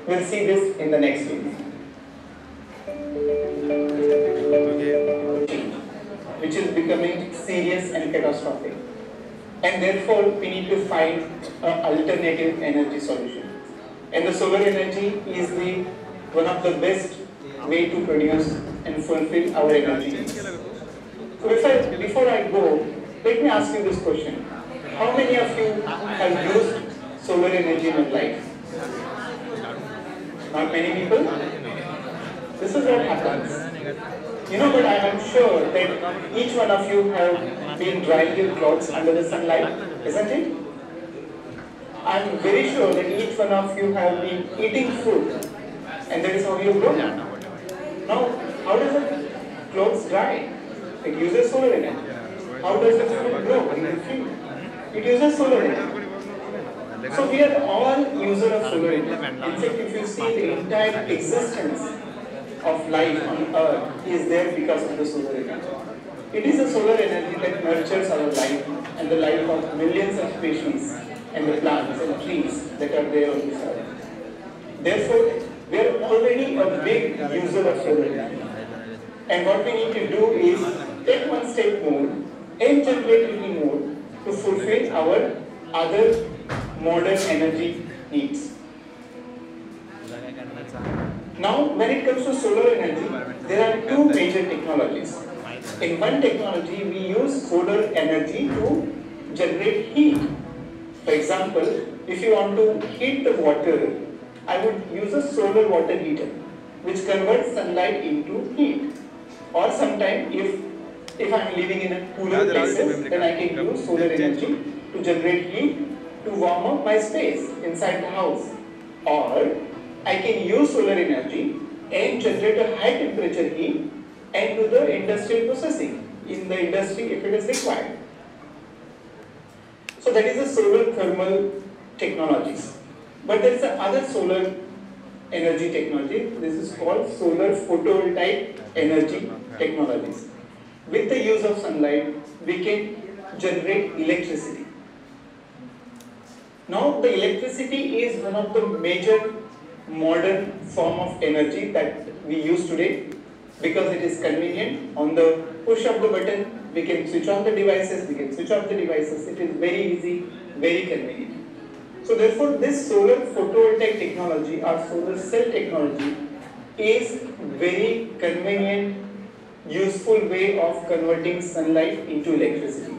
We'll see this in the next unit. Which is becoming serious and catastrophic. And therefore, we need to find an alternative energy solution. And the solar energy is one of the best way to produce and fulfill our energy needs. So before I go, let me ask you this question. How many of you have used solar energy in your life? Not many people? This is what happens. But I am sure that each one of you have been drying your clothes under the sunlight, isn't it? I am very sure that each one of you have been eating food, and that is how you grow. Now, how does the clothes dry? It uses solar energy. How does the food grow in the field? It uses solar energy. So we are all users of solar energy. In fact, if you see the entire existence of life on Earth is there because of the solar energy. It is the solar energy that nurtures our life and the life of millions of species and the plants and trees that are there on this Earth. Therefore, we are already a big user of solar energy. And what we need to do is take one step more and generate little more to fulfill our other modern energy needs. Now, when it comes to solar energy, there are two major technologies. In one technology, we use solar energy to generate heat. For example, if you want to heat the water, I would use a solar water heater, which converts sunlight into heat. Or sometimes, if I am living in a cooler places, then I can use solar energy to generate heat to warm up my space inside the house. Or I can use solar energy and generate a high temperature heat and do the industrial processing in the industry if it is required. So that is the solar thermal technologies. But there is another solar energy technology. This is called solar photovoltaic energy technologies. With the use of sunlight, we can generate electricity. Now, the electricity is one of the major modern form of energy that we use today because it is convenient. On the push of the button, we can switch on the devices, we can switch off the devices. It is very easy, very convenient. So therefore, this solar photovoltaic technology or solar cell technology is very convenient, useful way of converting sunlight into electricity.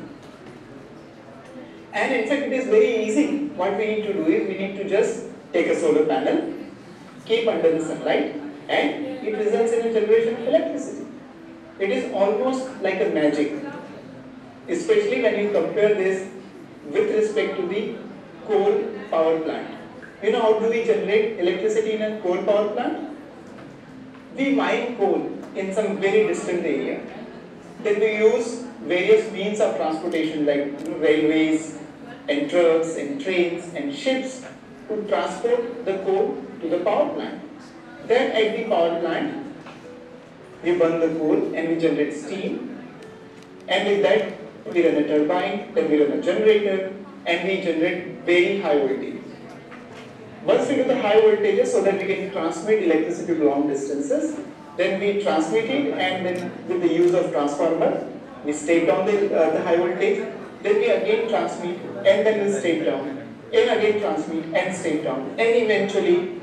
And in fact, it is very easy. What we need to do is we need to just take a solar panel, keep under the sunlight, and it results in a generation of electricity. It is almost like a magic, especially when you compare this with respect to the coal power plant. How do we generate electricity in a coal power plant? We mine coal in some very distant area. Then we use various means of transportation like railways and trucks and trains and ships to transport the coal to the power plant. Then at the power plant, we burn the coal and we generate steam. And with that, we run a turbine, then we run a generator, and we generate very high voltage. Once we do the high voltages so that we can transmit electricity to long distances, then we transmit it, and then with the use of transformer, we step down the high voltage, then we again transmit, and then we step down, and again transmit and step down, and eventually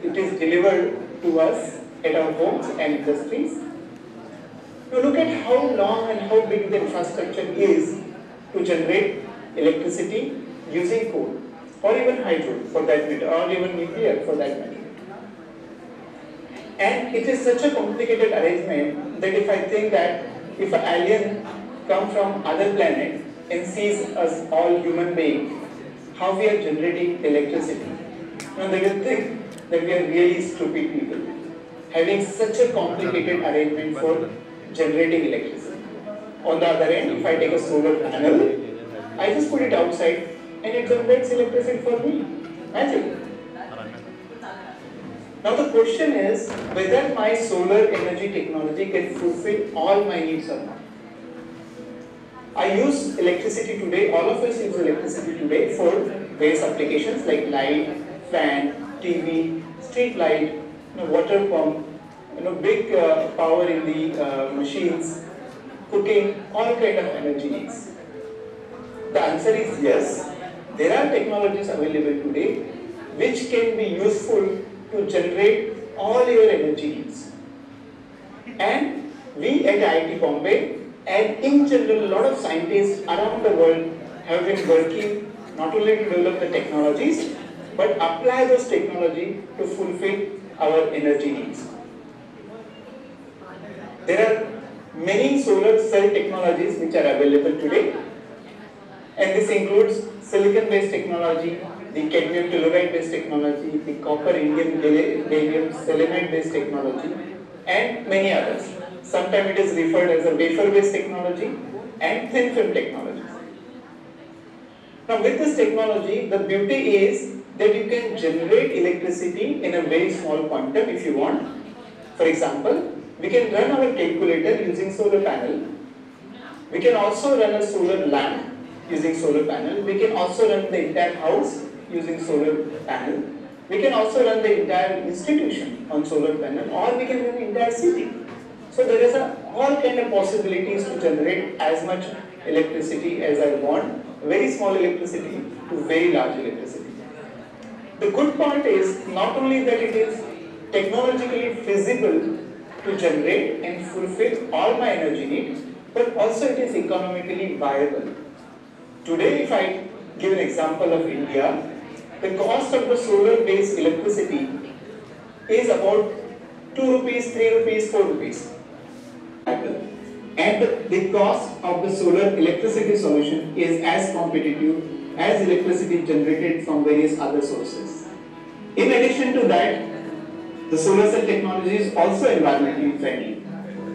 it is delivered to us at our homes and industries. Now look at how long and how big the infrastructure is to generate electricity using coal, or even hydro for that matter, or even nuclear for that matter. And it is such a complicated arrangement that if I think that if an alien comes from other planet and sees us all human beings, how we are generating electricity, they will think that we are really stupid people, having such a complicated arrangement for generating electricity. On the other end, if I take a solar panel, I just put it outside and it generates electricity for me. Magic. Now the question is whether my solar energy technology can fulfill all my needs or not. I use electricity today, all of us use electricity today for various applications like light, fan, TV, street light, water pump, big power in the machines, cooking, all kind of energy needs. The answer is yes. There are technologies available today which can be useful to generate all your energy needs. And we at IIT Bombay and in general a lot of scientists around the world have been working not only to develop the technologies but apply those technology to fulfill our energy needs. There are many solar cell technologies which are available today, and this includes silicon based technology, the cadmium telluride based technology, the copper indium gallium selenide based technology, and many others. Sometimes it is referred as a wafer based technology and thin film technology. Now with this technology, the beauty is that you can generate electricity in a very small quantum if you want. For example, we can run our calculator using solar panel. We can also run a solar lamp using solar panel. We can also run the entire house using solar panel. We can also run the entire institution on solar panel, or we can run the entire city. So there is all kind of possibilities to generate as much electricity as I want, very small electricity to very large electricity. The good part is not only that it is technologically feasible to generate and fulfill all my energy needs, but also it is economically viable. Today, if I give an example of India, the cost of the solar based electricity is about 2 rupees, 3 rupees, 4 rupees. And the cost of the solar electricity solution is as competitive as electricity generated from various other sources. In addition to that, the solar cell technology is also environmentally friendly.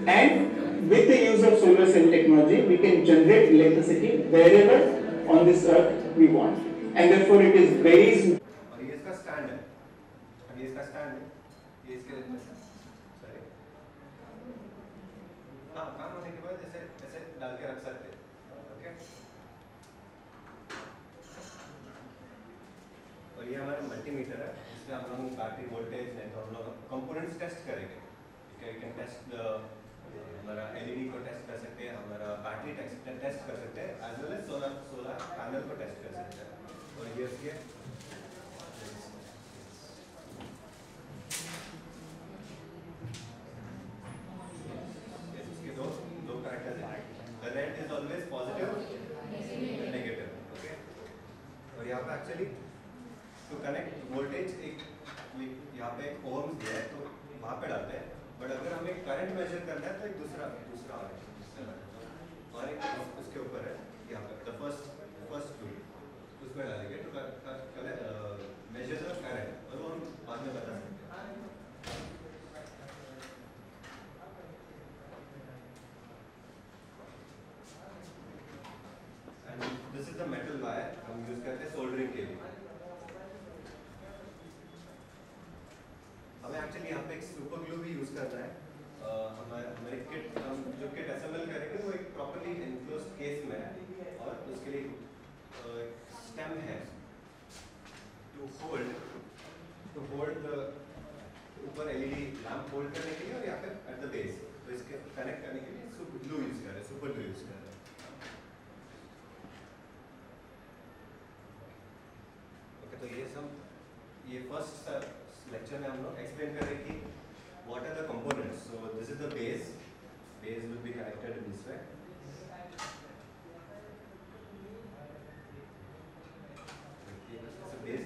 And with the use of solar cell technology, we can generate electricity wherever on this earth we want. And therefore it is very... और ये इसका stand है, अब ये इसका stand है, ये इसके सॉरी हाँ काम होने के बाद ऐसे ऐसे डाल के रख सकते हैं, ओके। और ये हमारा मल्टीमीटर है, इसमें हम लोग बैटरी वोल्टेज नहीं तो हम लोग कंपोनेंट्स टेस्ट करेंगे, ठीक है। यू कैन टेस्ट हमारा एलईडी को टेस्ट कर सकते हैं, हमारा बैटरी टेस्ट कर सकते हैं, as well as solar panel को टेस्ट कर सकते हैं। और ये इसके दो कैरेक्टर्स हैं। The red is always positive and negative, okay? और यहाँ पे एक्चुअली to connect voltage एक यहाँ पे एक ohms दिया है तो वहाँ पे डालते हैं, बट अगर हमें करंट मेजर करना है तो एक दूसरा और एक उसके ऊपर है यहाँ पे the first tool उसमें डालेंगे तो मेजर द करंट और वो हम बाद में बता सकते हैं। And this is the metal wire हम यूज करते हैं सोल्डरिंग के लिए। हमें एक्चुअली यहाँ पे एक सुपर ग्लू भी यूज करना है। हमारे किट हम जो किट असेंबल करेंगे वो एक प्रॉपर्ली एनक्लोज्ड केस में है और उसके लिए स्टेम है टू होल्ड द ऊपर एलईडी लैंप होल्ड करने के लिए और यहाँ पे एट द बेस तो इसके कनेक्ट करने के लिए सुपर ग्लू यूज कर रहे हैं, सुपर ग्लू यूज कर रहे हैं। ओके तो ये सब ये फर्स्ट लेक्चर में हम लोग एक्सप्लेन कर रहे हैं कि what are the components. So this is the base will be connected in this way. So base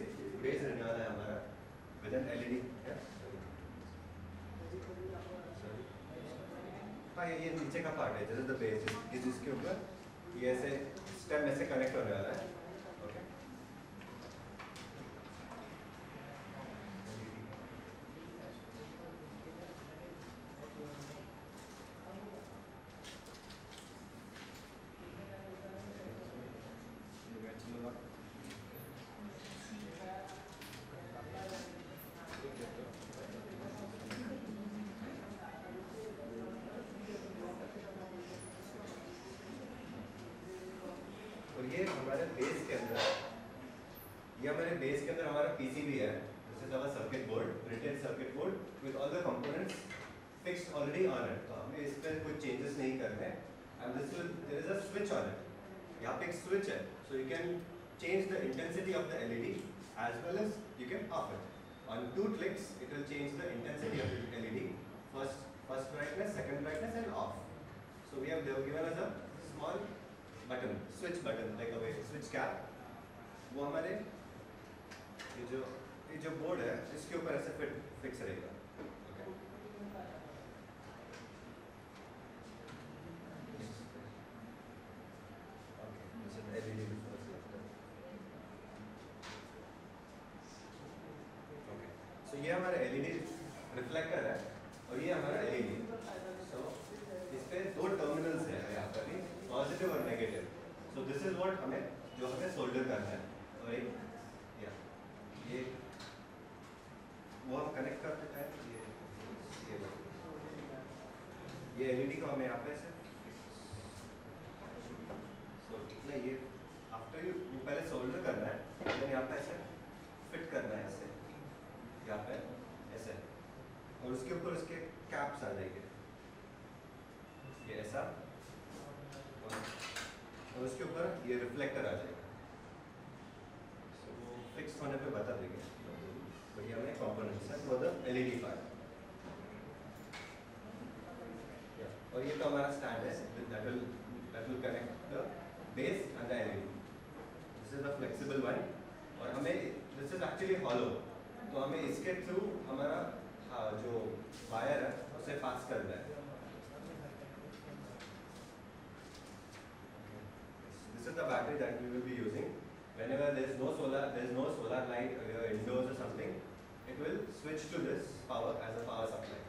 रहने वाला है हमारा with an LED, हाँ ये नीचे का पार्ट है, this is the base, जिसके ऊपर ये ऐसे स्टेम ऐसे कनेक्ट होने वाला है, okay? ये हमारे बेस के अंदर हमारा पीसीबी है, this is our circuit board, printed circuit board with all the components fixed already on it. तो हमें इस पर कोई चेंजेस नहीं करने हैं and there is a switch on it. यहाँ पे एक स्विच है, so you can change the intensity of the LED as well as you can off it. On 2 clicks, it will change the intensity of the LED. First brightness, second brightness, and off. So we have given us a small button, switch button, like a switch cap. वो हमारे ये जो board है इसके ऊपर ऐसे fix रहेगा. Okay. This is LED first. Okay. So ये हमारा LED रिफ्लेक्टर है और ये हमारा LED. So इस पे 2 टर्मिनल्स हैं यहाँ पर भी, पॉजिटिव और negative. So this is what हमें सोल्डर करना है. और एक ये वो हम कनेक्ट करते हैं. ये LED को हमें यहाँ पे से ये आफ्टर यू पहले सोल्डर करना है, फिर यहाँ पे ऐसे फिट करना है ऐसे यहाँ पे ऐसे, और उसके ऊपर उसके कैप्स आ जाएंगे ये ऐसा, और उसके ऊपर ये रिफ्लेक्टर आ जाएगा. सो वो फिक्स होने पे बता देंगे. बढ़िया में कंपोनेंट्स है फॉर द LED पार्ट. और ये तो हमारा स्टैंड है that will connect the base and the LED. This is the flexible one. और हमें this is actually hollow. तो हमें इसके थ्रू हमारा जो वायर है उसे पास करना है. This is the battery that we will be using. Whenever there is no solar light indoors or something, it will switch to this power as a power supply.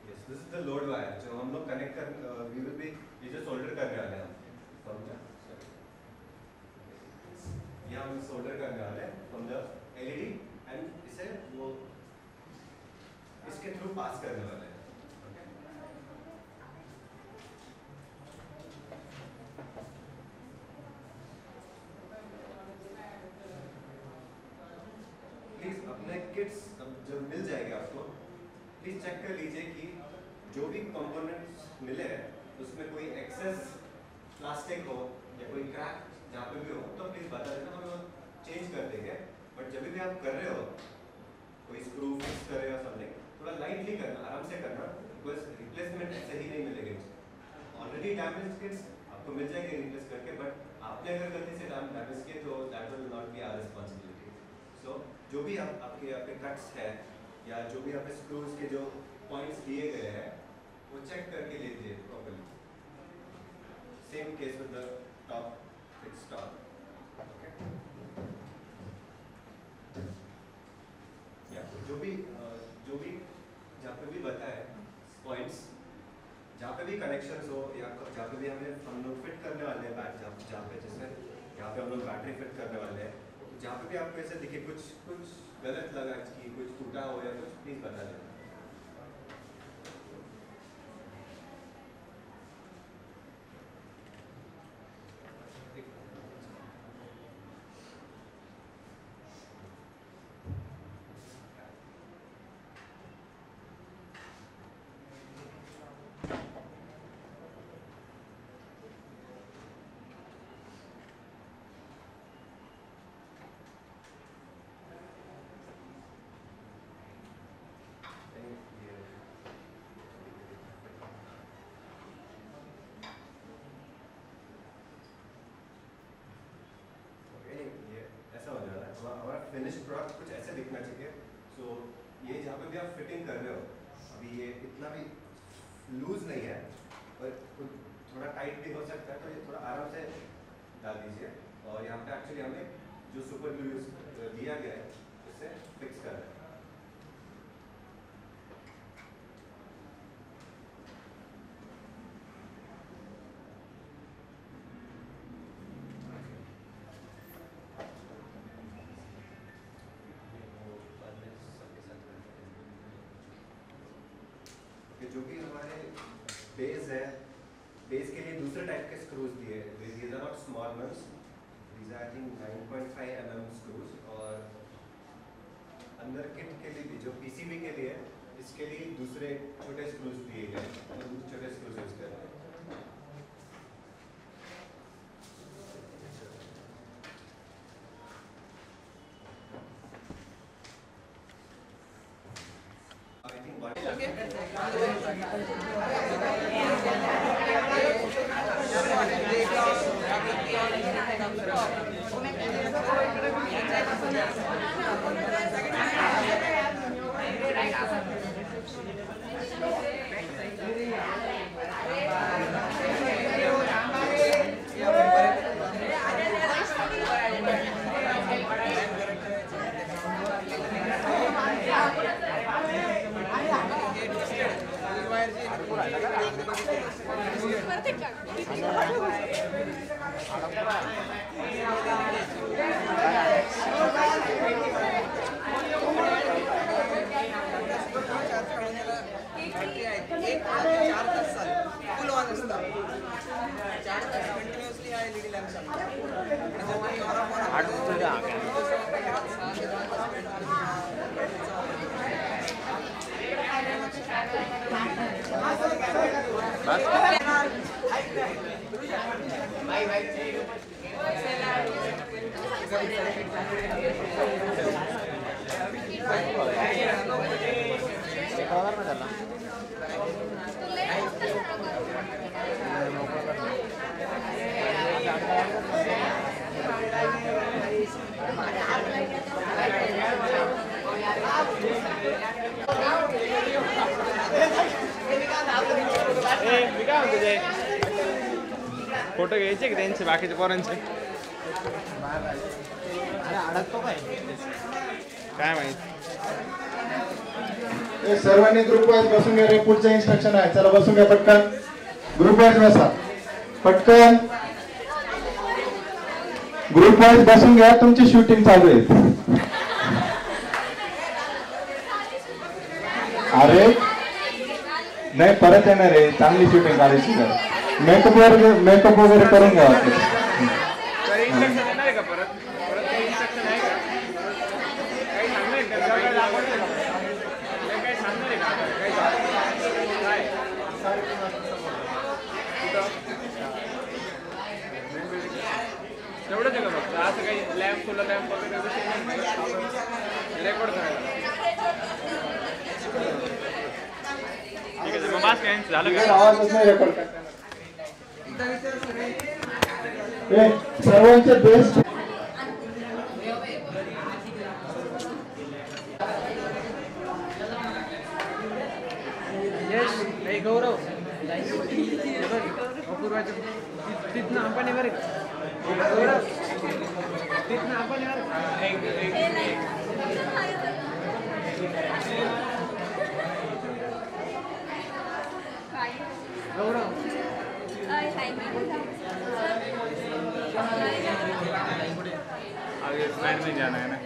Yes, this is the load wire. जो हम लोग connect कर we will be ये जो solder करने वाले हैं हम ये हम solder करने वाले हैं from the LED and इसे वो इसके थ्रू पास करने वाले हैं. प्लीज अपने किट्स जब मिल जाएंगे आपको, प्लीज चेक कर लीजिए कि जो भी कंपोनेंट्स मिले हैं उसमें कोई एक्सेस प्लास्टिक हो या कोई क्रैक जहाँ पे भी हो तो प्लीज बता देना, हम चेंज कर देंगे. बट जब भी आप कर रहे हो कोई स्क्रू फिक्स कर रहे हो समथिंग, थोड़ा लाइटली करना, आराम से करना, बिकॉज रिप्लेसमेंट ऐसे ही नहीं मिलेंगे. ऑलरेडी डैमेज किट्स आपको मिल जाएंगे रिप्लेस करके, बट आपने अगर गलती से डैमेज किए तो that will not be our responsibility. So जो भी आपके कट्स है या जो भी आपके स्क्रूज के जो पॉइंट्स दिए गए हैं वो चेक करके ले लीजिए properly. Same case with the top fix top. या जो भी जहाँ पे भी बताए पॉइंट्स, जहाँ पे भी कनेक्शंस हो या जहाँ पे भी हम लोग फिट करने वाले हैं बैट, जहाँ पे जैसे यहाँ पे हम लोग बैटरी फिट करने वाले हैं, जहाँ पे भी आपको ऐसे दिखे कुछ गलत लगा कि कुछ टूटा हो या कुछ, प्लीज बता देना. ऐसा हो जाना है हमारा फिनिश प्रोडक्ट कुछ ऐसे दिखना चाहिए. सो ये जहाँ पे भी आप फिटिंग कर रहे हो, अभी ये इतना भी लूज नहीं है पर थोड़ा टाइट भी हो सकता है, तो ये थोड़ा आराम से डाल दीजिए. और यहाँ पे एक्चुअली हमें जो सुपर ग्लू यूज दिया गया है उससे फिक्स कर रहे हैं. जो भी हमारे बेस है, बेस के लिए दूसरे टाइप के स्क्रूज दिए. These are not small ones, these are I think 9.5 mm screws. और अंदर किट के लिए भी जो पीसीबी के लिए इसके लिए दूसरे छोटे स्क्रूज दिए गए और छोटे स्क्रूज यूज कर रहे हैं। फोटो घ्यायचे की त्यांचे बाकीच्या पोरांचे काय माहित. सर्वांनी ग्रुप वाईज बसून घ्या रे. पुढचं इन्स्ट्रक्शन आहे. चला बसून घ्या पटकन. ग्रुप वाईज बसा पटकन. ग्रुप वाईज बसून घ्या. तुमची शूटिंग चालू आहे. अरे नाही परत येणार आहे. चांगली शूटिंग काढायची का. मेकअप वगैरे करून घ्या. एवढंच आहे का फक्त. असं काही लॅम्प फुल लॅम्प वगैरे रेकॉर्ड करायला. ठीक आहे मग मास्क यांचं झालं का. आवाजच नाही रेकॉर्ड करताना. सर्वांचे बेस्ट. यश नाही गौरव अपूर्वाच्या तिथनं आपण बरं गौरव तिथनं आपण गौरव आगे स्लाइड में जाना है ना.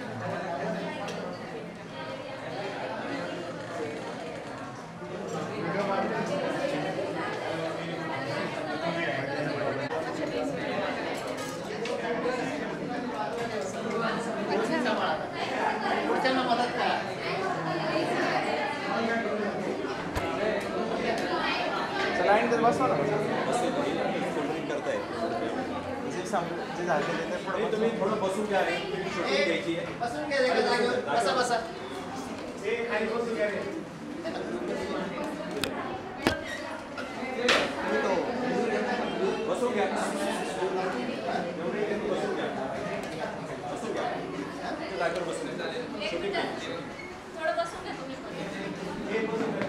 लाईन तर बसवा ना. जे झाले ते पुढे तुम्ही थोडं बसून घ्या. शूटिंग घ्यायची आहे. बसून घ्या. बसा बसा. हे खाली बसून घ्या रे. बसून घ्या. बसून घ्या. बसून घ्या. जागेवर बसून घ्या. शूटिंग थोडं बसून घ्या तुम्ही. हे बसून घ्या.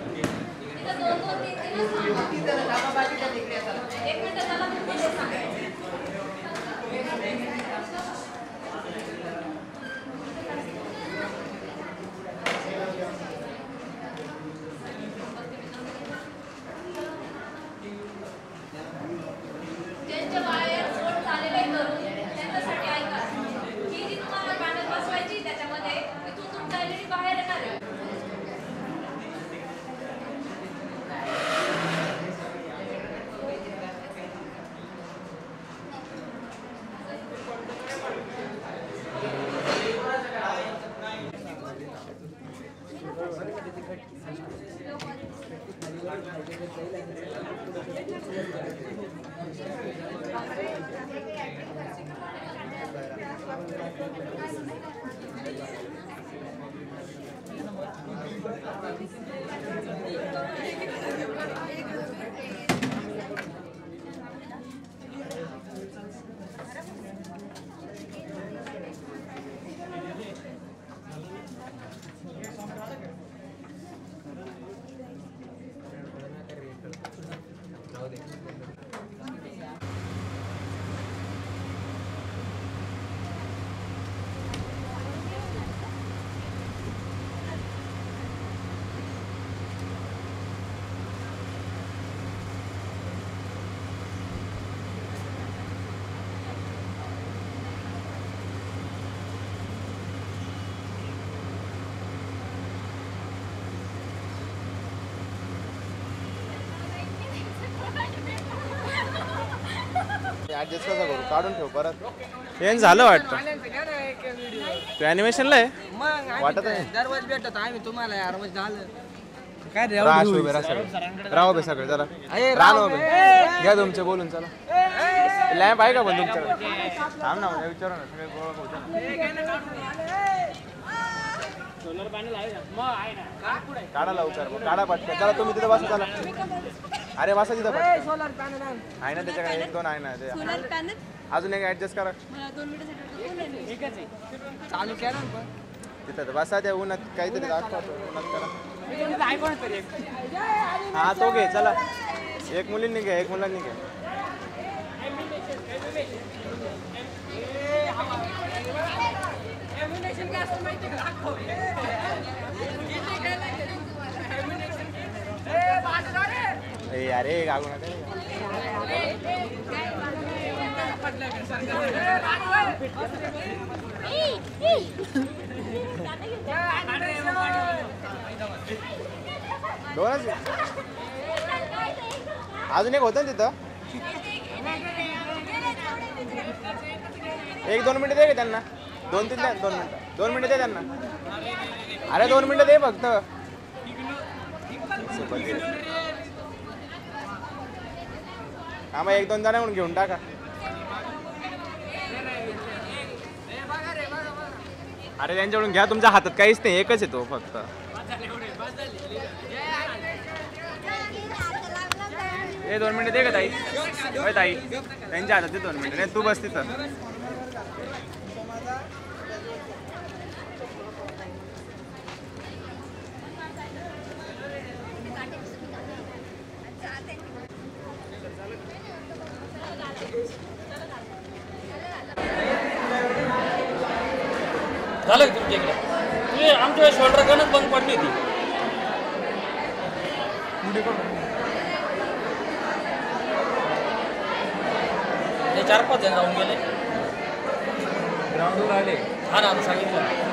एक मिनिट झाला मी सांगते. ज्यांच्या बाहेर फोड झालेले करून त्यांच्यासाठी ऐका. ही जी तुम्हाला पॅनल बसवायची त्याच्यामध्ये इथून तुमचा एलईडी बाहेर येणार आहे. ऍडजस्ट कसा करू काढून ठेव परत हे झालं वाटतं तू ॲनिमेशनला आहे वाटत आहे दररोज भेटत आम्ही तुम्हाला यार मग झालं काय राहा उभे सगळे चला राहा उभे घ्या तुमचे बोलून चला लॅम्प आहे का पण तुमच्याकडे थांब ना विचारू ना सगळे गोळा होतं सोलर पॅनल आहे मग आहे ना काढा लवकर मग काढा पटकन चला तुम्ही तिथं बसा चला अरे बसा तिथं पटकन सोलर पॅनल आहे ना त्याच्याकडे 1-2 आहे ना ते सोलर पॅनल अजून एक ऍडजस्ट करा मला 2 मिनिटासाठी एकच आहे चालू केलं ना पण तिथं बसा त्या उन्हात काहीतरी दाखवा उन्हात करा आहे कोणतरी एक हा तो घे चला एक मुलींनी घ्या एक मुलांनी घ्या अरे गागू नका दोनच अजून एक होतं तिथं 1-2 मिनिटं दे त्यांना 2-3 द्या 2 मिनिटं दे त्यांना अरे 2 मिनिटं दे फक्त हा मग 1-2 जण म्हणून घेऊन टाका अरे त्यांच्याकडून घ्या तुमच्या हातात काहीच नाही एकच आहे तो फक्त हे 2 मिनिटं दे का ताई होय ताई त्यांच्या हातात 2 मिनिटं नाही तू बस तिथं झालं का तुमच्या इकडे तुम्ही आमच्या शोल्डर गणच बंद पडली होती ते 4-5 जण राहून गेले ग्राउंडवर आले हा ना सांगितलं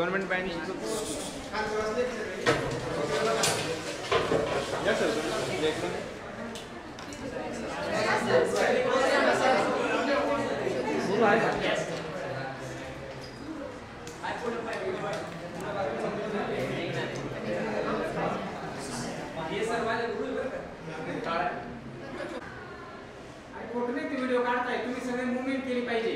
गव्हर्नमेंट बँक या सर व्हिडिओ काढताय तुम्ही सगळे मुवमेंट केली पाहिजे.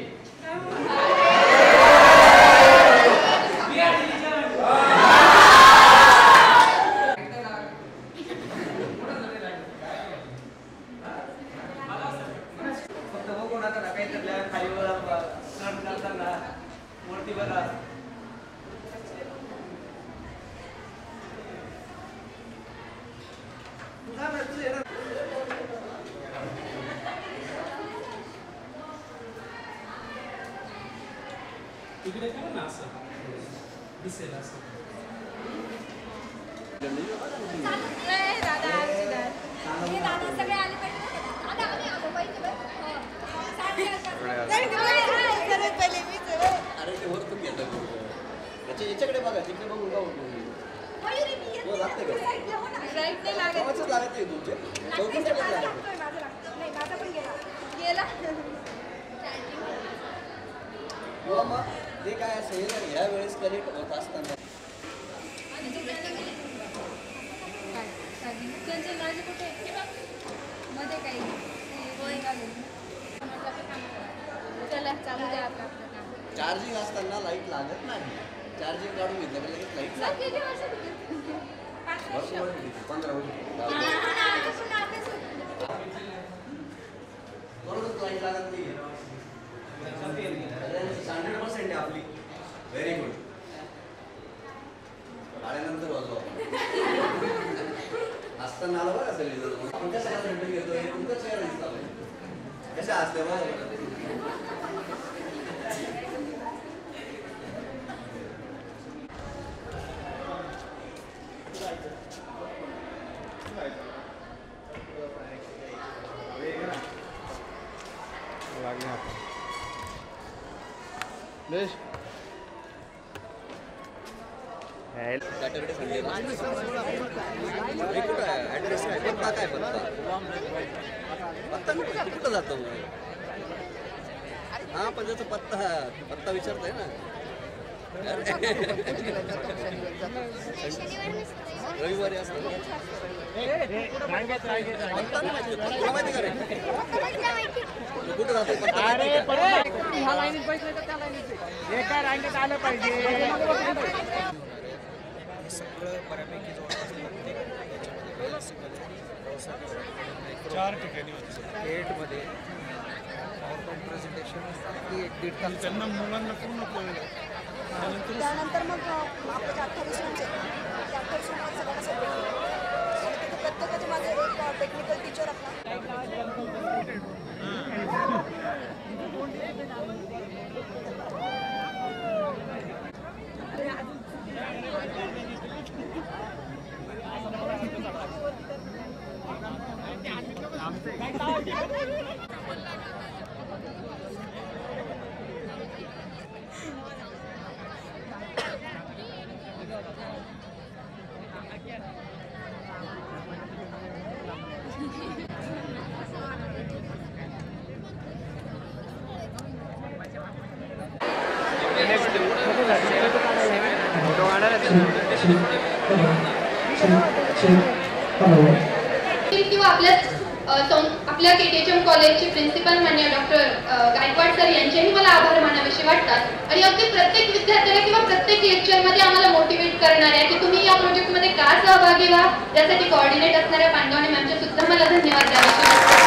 फक्त बघू नका ना काही खाली बघा करताना वरती बघा. इकडे करा ना असं दिसेल असं. अरे ते वर तुम्ही येतात याच्याकडे बघा तिकडे बघून का लागते का लागत नाही तुमचे मग ते काय असेल ह्या वेळेस कनेक्ट होत असताना मध्ये काही चालू द्या आपलं. चार्जिंग असताना लाईट लागत नाही. चार्जिंग काढून घेतलं की लगेच लाईट बरोबर लाईट लागत नाही. 100% आहे आपली. Very good. आल्यानंतर वाजवा असताना आलं बघा सगळी आपण कसं घेतोय तुमचं चेअर कशा असते बघा. सॅटर्डे संडे कुठं आहे ॲड्रेस काय पत्ता काय पत्ता कुठं जातो हां पण त्याचा पत्ता विचारताय ना. रविवारी असतं माहिती का रे कुठं जातो एका रांगेत आलं पाहिजे. सगळं बऱ्यापैकी चार ठिकाणी गेटमध्ये पॉवरपॉईंट प्रेझेंटेशन 1-1.5 तास त्यांना मुलांना पूर्ण कळलं. त्यानंतर मग आपले 28 जणांचे 28 जणांना सगळ्यांना सबमिट केलं आणि तिथे प्रत्येकाचे माझे एक टेक्निकल टीचर असणार. किंवा आपल्या केटीएचएम कॉलेजचे प्रिन्सिपल माननीय डॉक्टर गायकवाड सर यांचेही मला आभार मानावेसे वाटतात. आणि अगदी प्रत्येक विद्यार्थ्याला किंवा प्रत्येक लेक्चरमध्ये आम्हाला मोटिवेट करणाऱ्या की तुम्ही या प्रोजेक्टमध्ये का सहभागी व्हा यासाठी कोऑर्डिनेट असणाऱ्या पांडवणे मॅमचे सुद्धा मला धन्यवाद द्यावेसे वाटतात.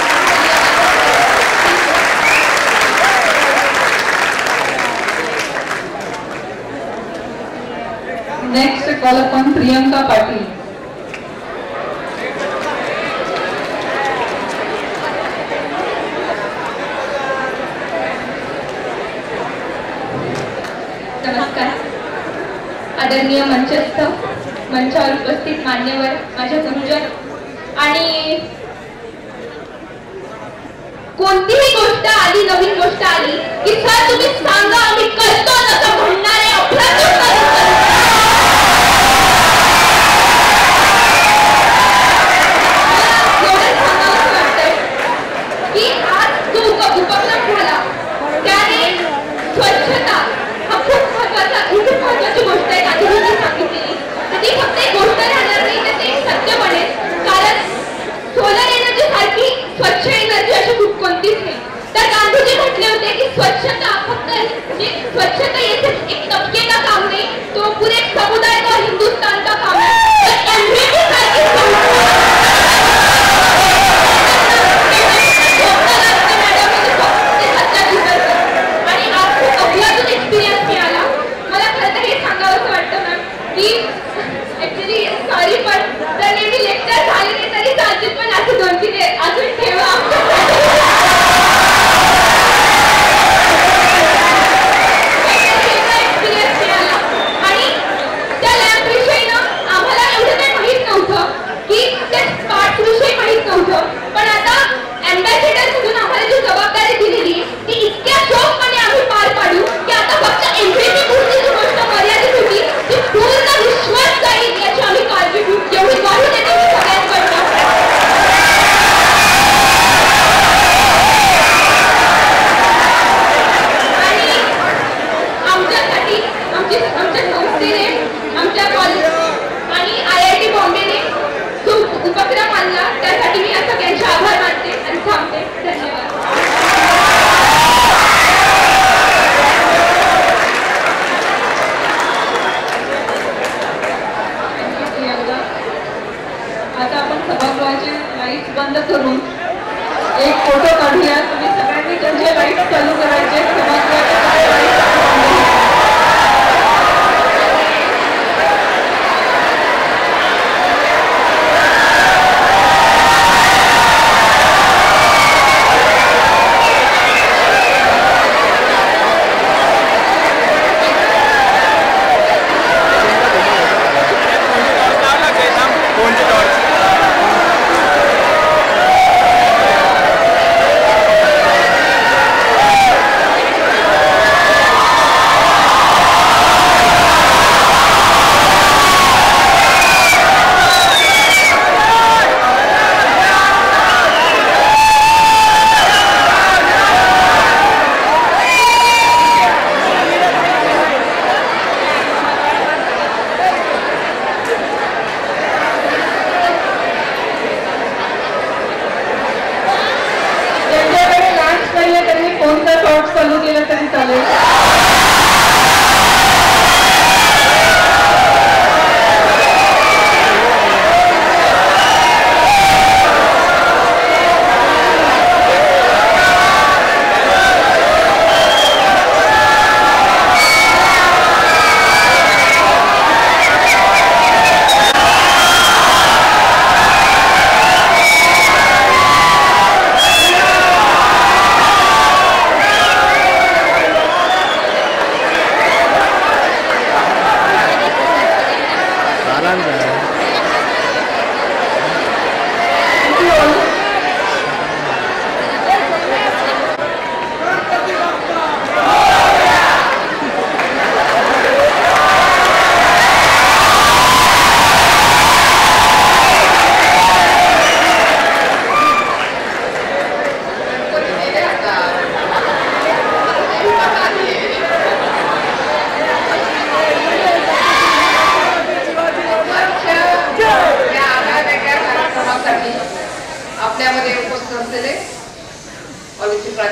Next call upon Priyanka Patil. नमस्कार. आदरणीय मंचस्थ मंचावर उपस्थित मान्यवर माझे गुरुजन आणि कोणतीही गोष्ट आली नवीन गोष्ट आली की सर तुम्ही सांगा आम्ही करतो असं म्हणणारे अप्रतिम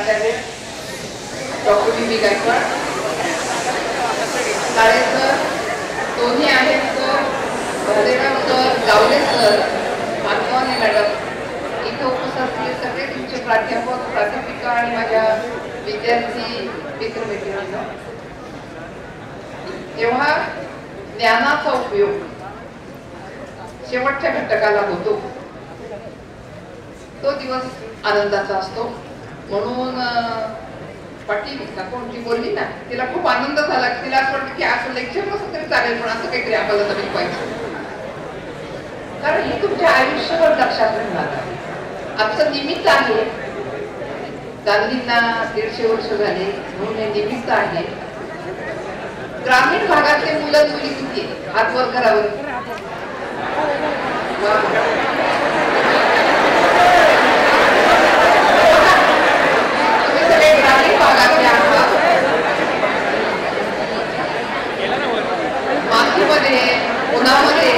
प्राचार्य डॉक्टर बी गायकवाड, काळे सर, दोन्ही आहेत sir, Bhalerao sir, Gawale sir, मानवाने मॅडम, इथं उपस्थित सगळे तुमचे प्राध्यापक, प्राध्यापिका आणि माझ्या विद्यार्थी मित्रमैत्रिणींनो, जेव्हा ज्ञानाचा उपयोग शेवटच्या घटकाला होतो तो दिवस आनंदाचा असतो. म्हणून पाटील कोणती बोलली ना, तिला खूप आनंद झाला. तिला असं वाटतं की असं लेक्चर कसं तरी चालेल, पण असं काहीतरी आम्हाला नवीन पाहिजे, कारण हे तुमच्या आयुष्यभर लक्षात राहणार. आमचं निमित्त आहे, गांधींना 150 वर्ष झाले म्हणून हे निमित्त आहे. ग्रामीण भागातले मुलं मुली किती हात वर करावर, सगळे ग्रामीण भागातले आहात. मातीमध्ये उन्हामध्ये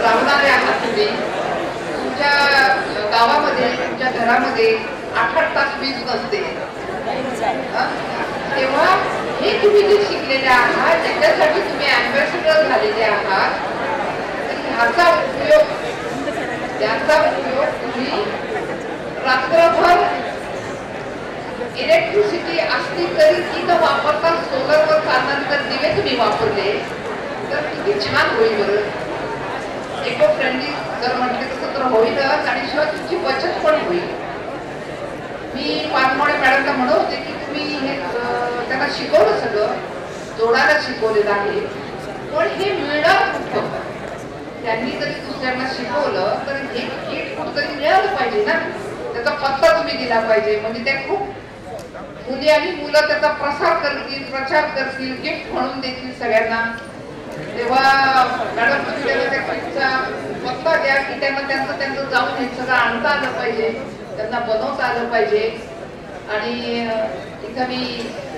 राहणारे आहात तुम्ही. तुमच्या गावामध्ये तुमच्या घरामध्ये 8-8 तास वीज नसते. तेव्हा हे तुम्ही जे शिकलेले आहात, ज्याच्यासाठी तुम्ही अँबॅसिडर झालेले आहात, त्याचा उपयोग तुम्ही रात्रभर इलेक्ट्रिसिटी असली तरी ती न वापरता सोलरवर चालणारे जर दिवे तुम्ही वापरले तर किती छान होईल बरं. इको फ्रेंडली जर म्हटले तसं तर होईलच, आणि शिवाय तुमची बचत पण होईल. मी पानमोडे मॅडमला म्हणत होते की तुम्ही हे त्यांना शिकवलं, सगळं जोडायला शिकवलेलं आहे, पण हे मिळणार कुठं? त्यांनी जरी दुसऱ्यांना शिकवलं तर हे किट कुठंतरी मिळालं पाहिजे ना, त्याचा पत्ता तुम्ही दिला पाहिजे. म्हणजे त्या खूप मुली आणि मुलं त्याचा प्रसार करतील, प्रचार करतील, गिफ्ट म्हणून देतील सगळ्यांना. तेव्हा मॅडम तुम्ही त्याला त्या किटचा पत्ता द्या की त्यांना त्यांचं जाऊन हे सगळं आणता आलं पाहिजे, त्यांना बनवता आलं पाहिजे. आणि इथं मी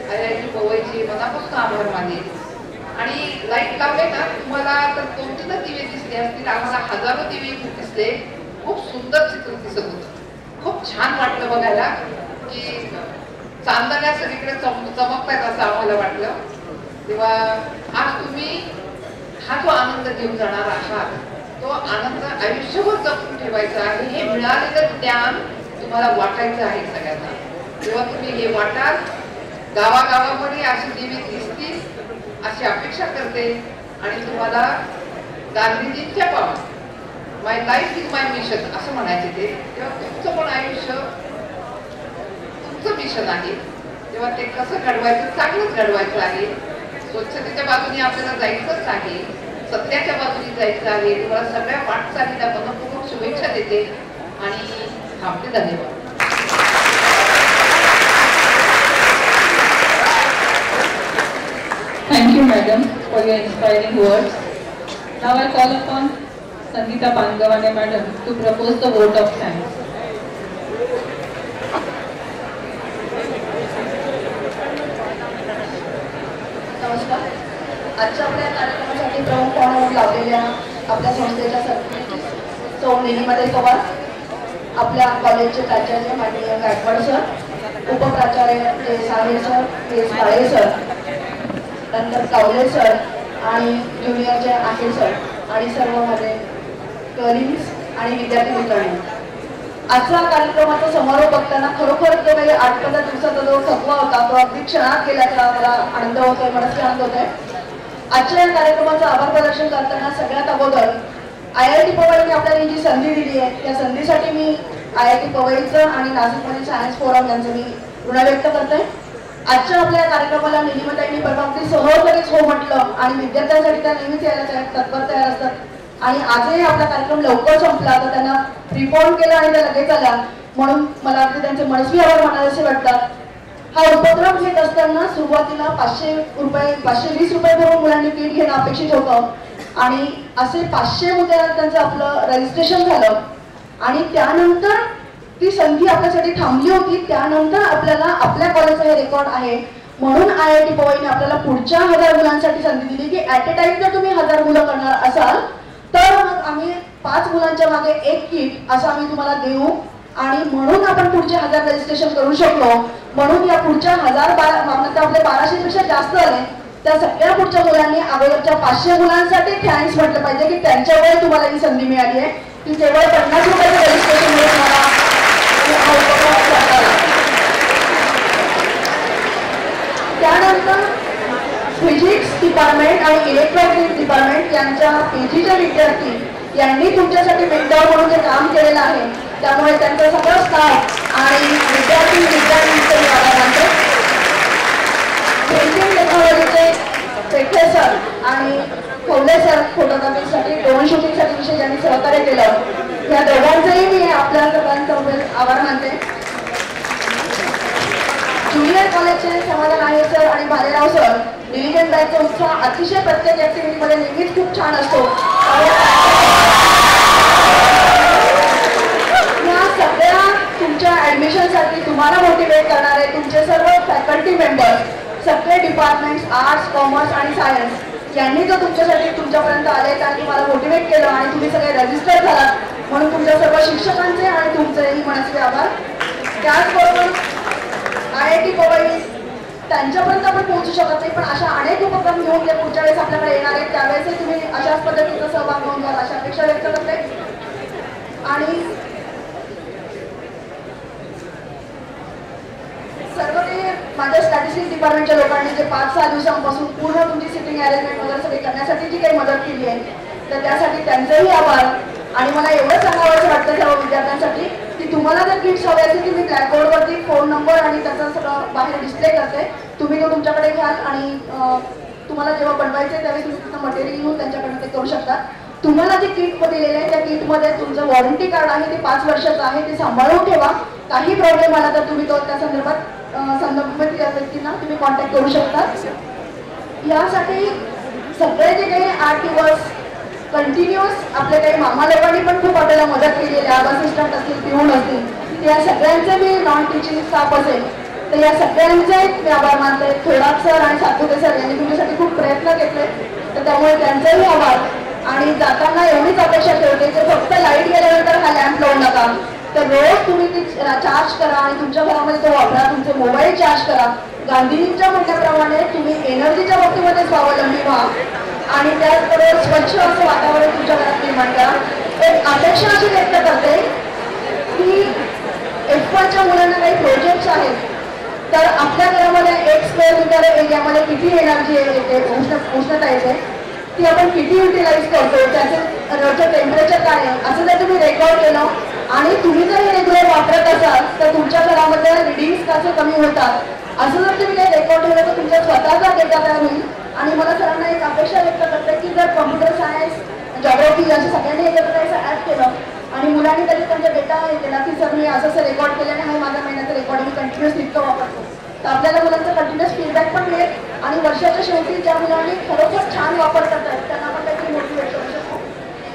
IIT पवईची मनापासून आभार मानेल. आणि लाईट लावले ना तुम्हाला तर 2-3 दिवे दिसले असतील, आम्हाला हजारो दिवे दिसले. खूप सुंदर चित्र दिसत होतं, खूप छान वाटलं बघायला की चांदण्या सगळीकडे चमकतायत असं आम्हाला वाटलं. तेव्हा आज तुम्ही हा जो आनंद घेऊन जाणार आहात तो आनंद आयुष्यभर जपून ठेवायचा आहे. हे मिळालेलं ज्ञान तुम्हाला वाटायचं आहे सगळ्यांना. तेव्हा तुम्ही हे वाटाल, गावागावामध्ये अशी दिवे दिसतील अशी अपेक्षा करते. आणि तुम्हाला गांधीजींच्या पावन my life is my mission असं म्हणायचे ते. तेव्हा तुमचं पण आयुष्य तुमचं मिशन आहे. तेव्हा ते कसं घडवायचं, चांगलंच घडवायचं आहे. स्वच्छतेच्या बाजूने आपल्याला जायचंच आहे, सत्याच्या बाजूने जायचं आहे. तुम्हाला सगळ्या वाटचालीला मनपूर्वक शुभेच्छा देते आणि थांबते. धन्यवाद. Thank you, madam, for your inspiring words. Now I call upon Sangeeta Pangavane, madam, to propose the vote of thanks. नमस्कार. आजच्या आपल्या कार्यक्रमासाठी प्रमुख पाहुणे म्हणून लावलेल्या आपल्या संस्थेच्या सरकारी सौ नीलिमाताई पवार, आपल्या कॉलेजचे प्राचार्य माननीय गायकवाड सर, उपप्राचार्य जे साहेब सर, हे काळे सर, नंतर कावले सर आणि ज्युनियरचे आहे सर आणि सर्व माझे कलिग्स आणि विद्यार्थी मित्रांनो, आजचा कार्यक्रमाचा समारोप बघताना खरोखर जो काही 8-15 दिवसाचा जो थकवा होता तो अगदी क्षणात गेल्याचा मला आनंद होतोय, मनस्वी आनंद होतोय. आजच्या या कार्यक्रमाचं आभार प्रदर्शन करताना सगळ्यात अगोदर IIT पवईने आपल्याला जी संधी दिली आहे त्या संधीसाठी मी IIT पवईचं आणि नाशिकमधील सायन्स फोरम यांचं मी ऋण व्यक्त करते. आजच्या आपल्या कार्यक्रमाला नीलिमाताईंनी परवा अगदी सहजपणेच हो म्हटलं आणि विद्यार्थ्यांसाठी त्या नेहमीच यायला तत्पर तयार असतात. आणि आजही आपला कार्यक्रम लवकर संपला तर त्यांना रिपोर्ट केला आणि त्या लगेच आल्या, म्हणून मला अगदी त्यांचे मनस्वी आभार मानावेसे वाटतात. हा उपक्रम घेत असताना सुरुवातीला 520 रुपये भरून मुलांनी किट घेणं अपेक्षित होतं आणि असे 500 विद्यार्थ्यांचं आपलं रजिस्ट्रेशन झालं आणि त्यानंतर ती संधी आपल्यासाठी थांबली होती. त्यानंतर आपल्याला आपल्या कॉलेजचा हे रेकॉर्ड आहे म्हणून IIT पवईने आपल्याला पुढच्या 1000 मुलांसाठी संधी दिली की ऍट अ टाइम जर तुम्ही 1000 मुलं करणार असाल तर मग आम्ही 5 मुलांच्या मागे 1 किट असं आम्ही तुम्हाला देऊ आणि म्हणून आपण पुढचे 1000 रजिस्ट्रेशन करू शकलो. म्हणून या पुढच्या 1200 पेक्षा जास्त आले त्या सगळ्या पुढच्या मुलांनी अगोदरच्या 500 मुलांसाठी थँक्स म्हटलं पाहिजे की त्यांच्यामुळे तुम्हाला ही संधी मिळाली आहे की केवळ 50 रुपयाचं रजिस्ट्रेशन मुळे तुम्हाला त्यानंतर फिजिक्स डिपार्टमेंट आणि इलेक्ट्रॉनिक्स डिपार्टमेंट यांच्या पीजीच्या विद्यार्थी यांनी तुमच्यासाठी मेंटॉर म्हणून जे काम केलेलं आहे त्यामुळे त्यांचा सगळं स्टाफ आणि विद्यार्थ्यांचे आभार मानते. प्रिंटिंग टेक्नॉलॉजीचे पेठे सर आणि खवले सर फोटोग्राफीसाठी ड्रोन शूटिंगसाठी विषय ज्यांनी सहकार्य केलं या दोघांचंही मी आपल्या सगळ्यांचा आभार मानते. ज्युनियर कॉलेजचे समाधान आहे सर आणि भालेराव सर डिव्हिजन बॅचचा उत्साह अतिशय प्रत्येक ऍक्टिव्हिटीमध्ये नेहमीच खूप छान असतो. या सगळ्या तुमच्या ऍडमिशनसाठी तुम्हाला मोटिवेट करणारे तुमचे सर्व फॅकल्टी मेंबर्स सगळे डिपार्टमेंट्स आर्ट्स कॉमर्स आणि सायन्स यांनी जर तुमच्यासाठी तुमच्यापर्यंत आले आणि तुम्हाला मोटिवेट केलं आणि तुम्ही सगळे रजिस्टर झालात म्हणून तुमच्या सर्व शिक्षकांचे आणि तुमचेही मनस्वी आभार. त्याचबरोबर IIT पवई त्यांच्यापर्यंत आपण पोहोचू शकत नाही पण अशा अनेक उपक्रम घेऊन जे पुढच्या वेळेस आपल्याकडे येणार आहेत त्यावेळेसही तुम्ही अशाच पद्धतीचा सहभाग घेऊन घ्याल अशा अपेक्षा व्यक्त करते. आणि सर्व काही माझ्या स्टॅटिस्टिक्स डिपार्टमेंटच्या लोकांनी जे 5-6 दिवसांपासून पूर्ण तुमची सिटिंग अरेंजमेंट वगैरे सगळी करण्यासाठी जी काही मदत केली आहे तर त्यासाठी त्यांचेही आभार. आणि मला एवढं सांगावंसं वाटतं सर्व विद्यार्थ्यांसाठी की तुम्हाला जर किट्स हवे असेल की मी ब्लॅकबोर्डवरती फोन नंबर आणि त्याचं सगळं बाहेर डिस्प्ले करते तुम्ही तो तुमच्याकडे घ्याल आणि तुम्हाला जेव्हा बनवायचे त्यावेळी तुम्ही तिथं मटेरियल घेऊन त्यांच्याकडे ते करू शकता. तुम्हाला जे किट दिलेलं आहे त्या किटमध्ये तुमचं वॉरंटी कार्ड आहे ते 5 वर्षाचं आहे ते सांभाळून ठेवा. काही प्रॉब्लेम आला तर तुम्ही तो त्या संदर्भात या व्यक्तींना तुम्ही कॉन्टॅक्ट करू शकता. यासाठी सगळे जे काही आर्टिवर्स कंटिन्युअस आपल्या काही मामा लोकांनी पण खूप आपल्याला मदत केली लॅब असिस्टंट असतील पिऊन असतील या सगळ्यांचे मी नॉन टीचिंग स्टाफ असेल तर या सगळ्यांचे मी आभार मानते. थोडाप सर आणि सातपुते सर यांनी तुमच्यासाठी खूप प्रयत्न घेतले तर त्यामुळे त्यांचेही आभार. आणि जाताना एवढीच अपेक्षा ठेवते की फक्त लाईट गेल्यानंतर हा लॅम्प लावू नका तर रोज तुम्ही ती चार्ज करा आणि तुमच्या घरामध्ये तो वापरा. तुमचे मोबाईल चार्ज करा. गांधीजींच्या म्हणण्याप्रमाणे तुम्ही एनर्जीच्या बाबतीमध्ये स्वावलंबी व्हा आणि त्याचबरोबर स्वच्छ असं वातावरण तुमच्या घरात निर्माण करा. एक अपेक्षा अशी व्यक्त करते की F1च्या मुलांना काही प्रोजेक्ट्स आहेत तर आपल्या घरामध्ये 1 स्क्वेअर मीटर एरियामध्ये किती एनर्जी येते उष्णता येते ती आपण किती युटिलाइज करतो त्याचं टेम्परेचर काय आहे असं जर तुम्ही रेकॉर्ड केलं आणि तुम्ही जर हे रेग्युलर वापरत असाल तर तुमच्या घरामध्ये रिडिंग्स कसं कमी होतात असं जर तुम्ही काही रेकॉर्ड ठेवलं तर तुमचा स्वतःचा डेटा तयार होईल. आणि मला सरांना एक अपेक्षा व्यक्त करते की जर कम्प्युटर सायन्स जॉग्राफी असं सगळ्यांनी एकत्र यायचं ॲप केलं आणि मुलांनी तरी त्यांचा डेटा हे केला की सर मी असं रेकॉर्ड केल्याने हा माझ्या महिन्याचं रेकॉर्ड मी कंटिन्युअस इतकं वापरतो तर आपल्याला मुलांचा कंटिन्युअस फीडबॅक पण मिळेल आणि वर्षाच्या शेवटी ज्या मुलांनी खरोखर छान वापर करतात त्यांना आपण काहीतरी मोटिवेट करू शकतो.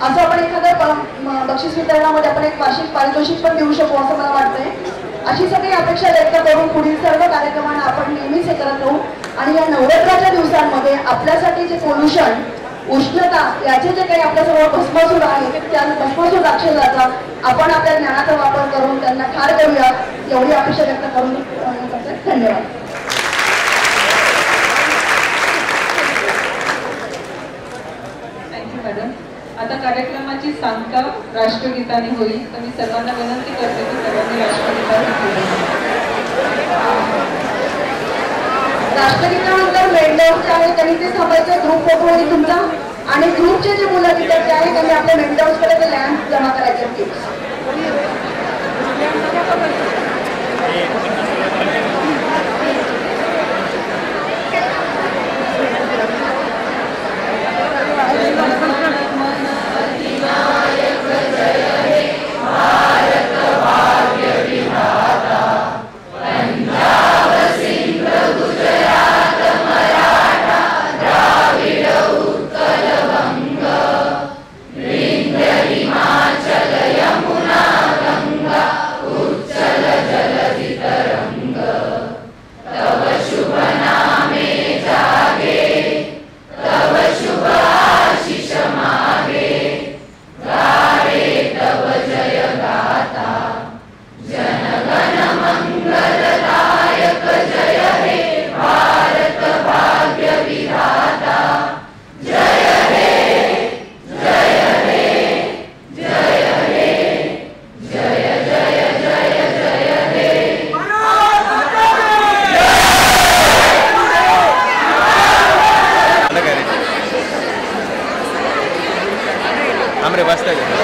असं आपण एखाद्या बक्षीस वितरणामध्ये आपण एक वार्षिक पारितोषिक पण देऊ शकू असं मला वाटतंय. अशी सगळी अपेक्षा व्यक्त करून पुढील सर्व कार्यक्रमांना आपण नेहमीच हे करत राहू आणि या नवरात्राच्या दिवसांमध्ये आपल्यासाठी जे पोल्युशन उष्णता याचे जे काही आपल्यासमोर भस्मासूर आहे त्या भस्मासूर राक्षसाचा आपण आपल्या ज्ञानाचा वापर करून त्यांना ठार करूया एवढी अपेक्षा व्यक्त करून धन्यवाद. Thank you madam. आता कार्यक्रमाची सांगता राष्ट्रगीताने होईल तर मी सर्वांना विनंती करते की सर्वांनी राष्ट्रगीतानंतर मेंटर्स आहे त्यांनी ते थांबायचं ग्रुप फोटो आणि तुमचा आणि ग्रुपचे जे मुलं विद्यार्थी आहे त्यांनी आपल्या मेंटर्सकडे ते लॅम्प जमा करायचे. हिमाचल यमुना गंगा उच्चल थांब रे बसतोय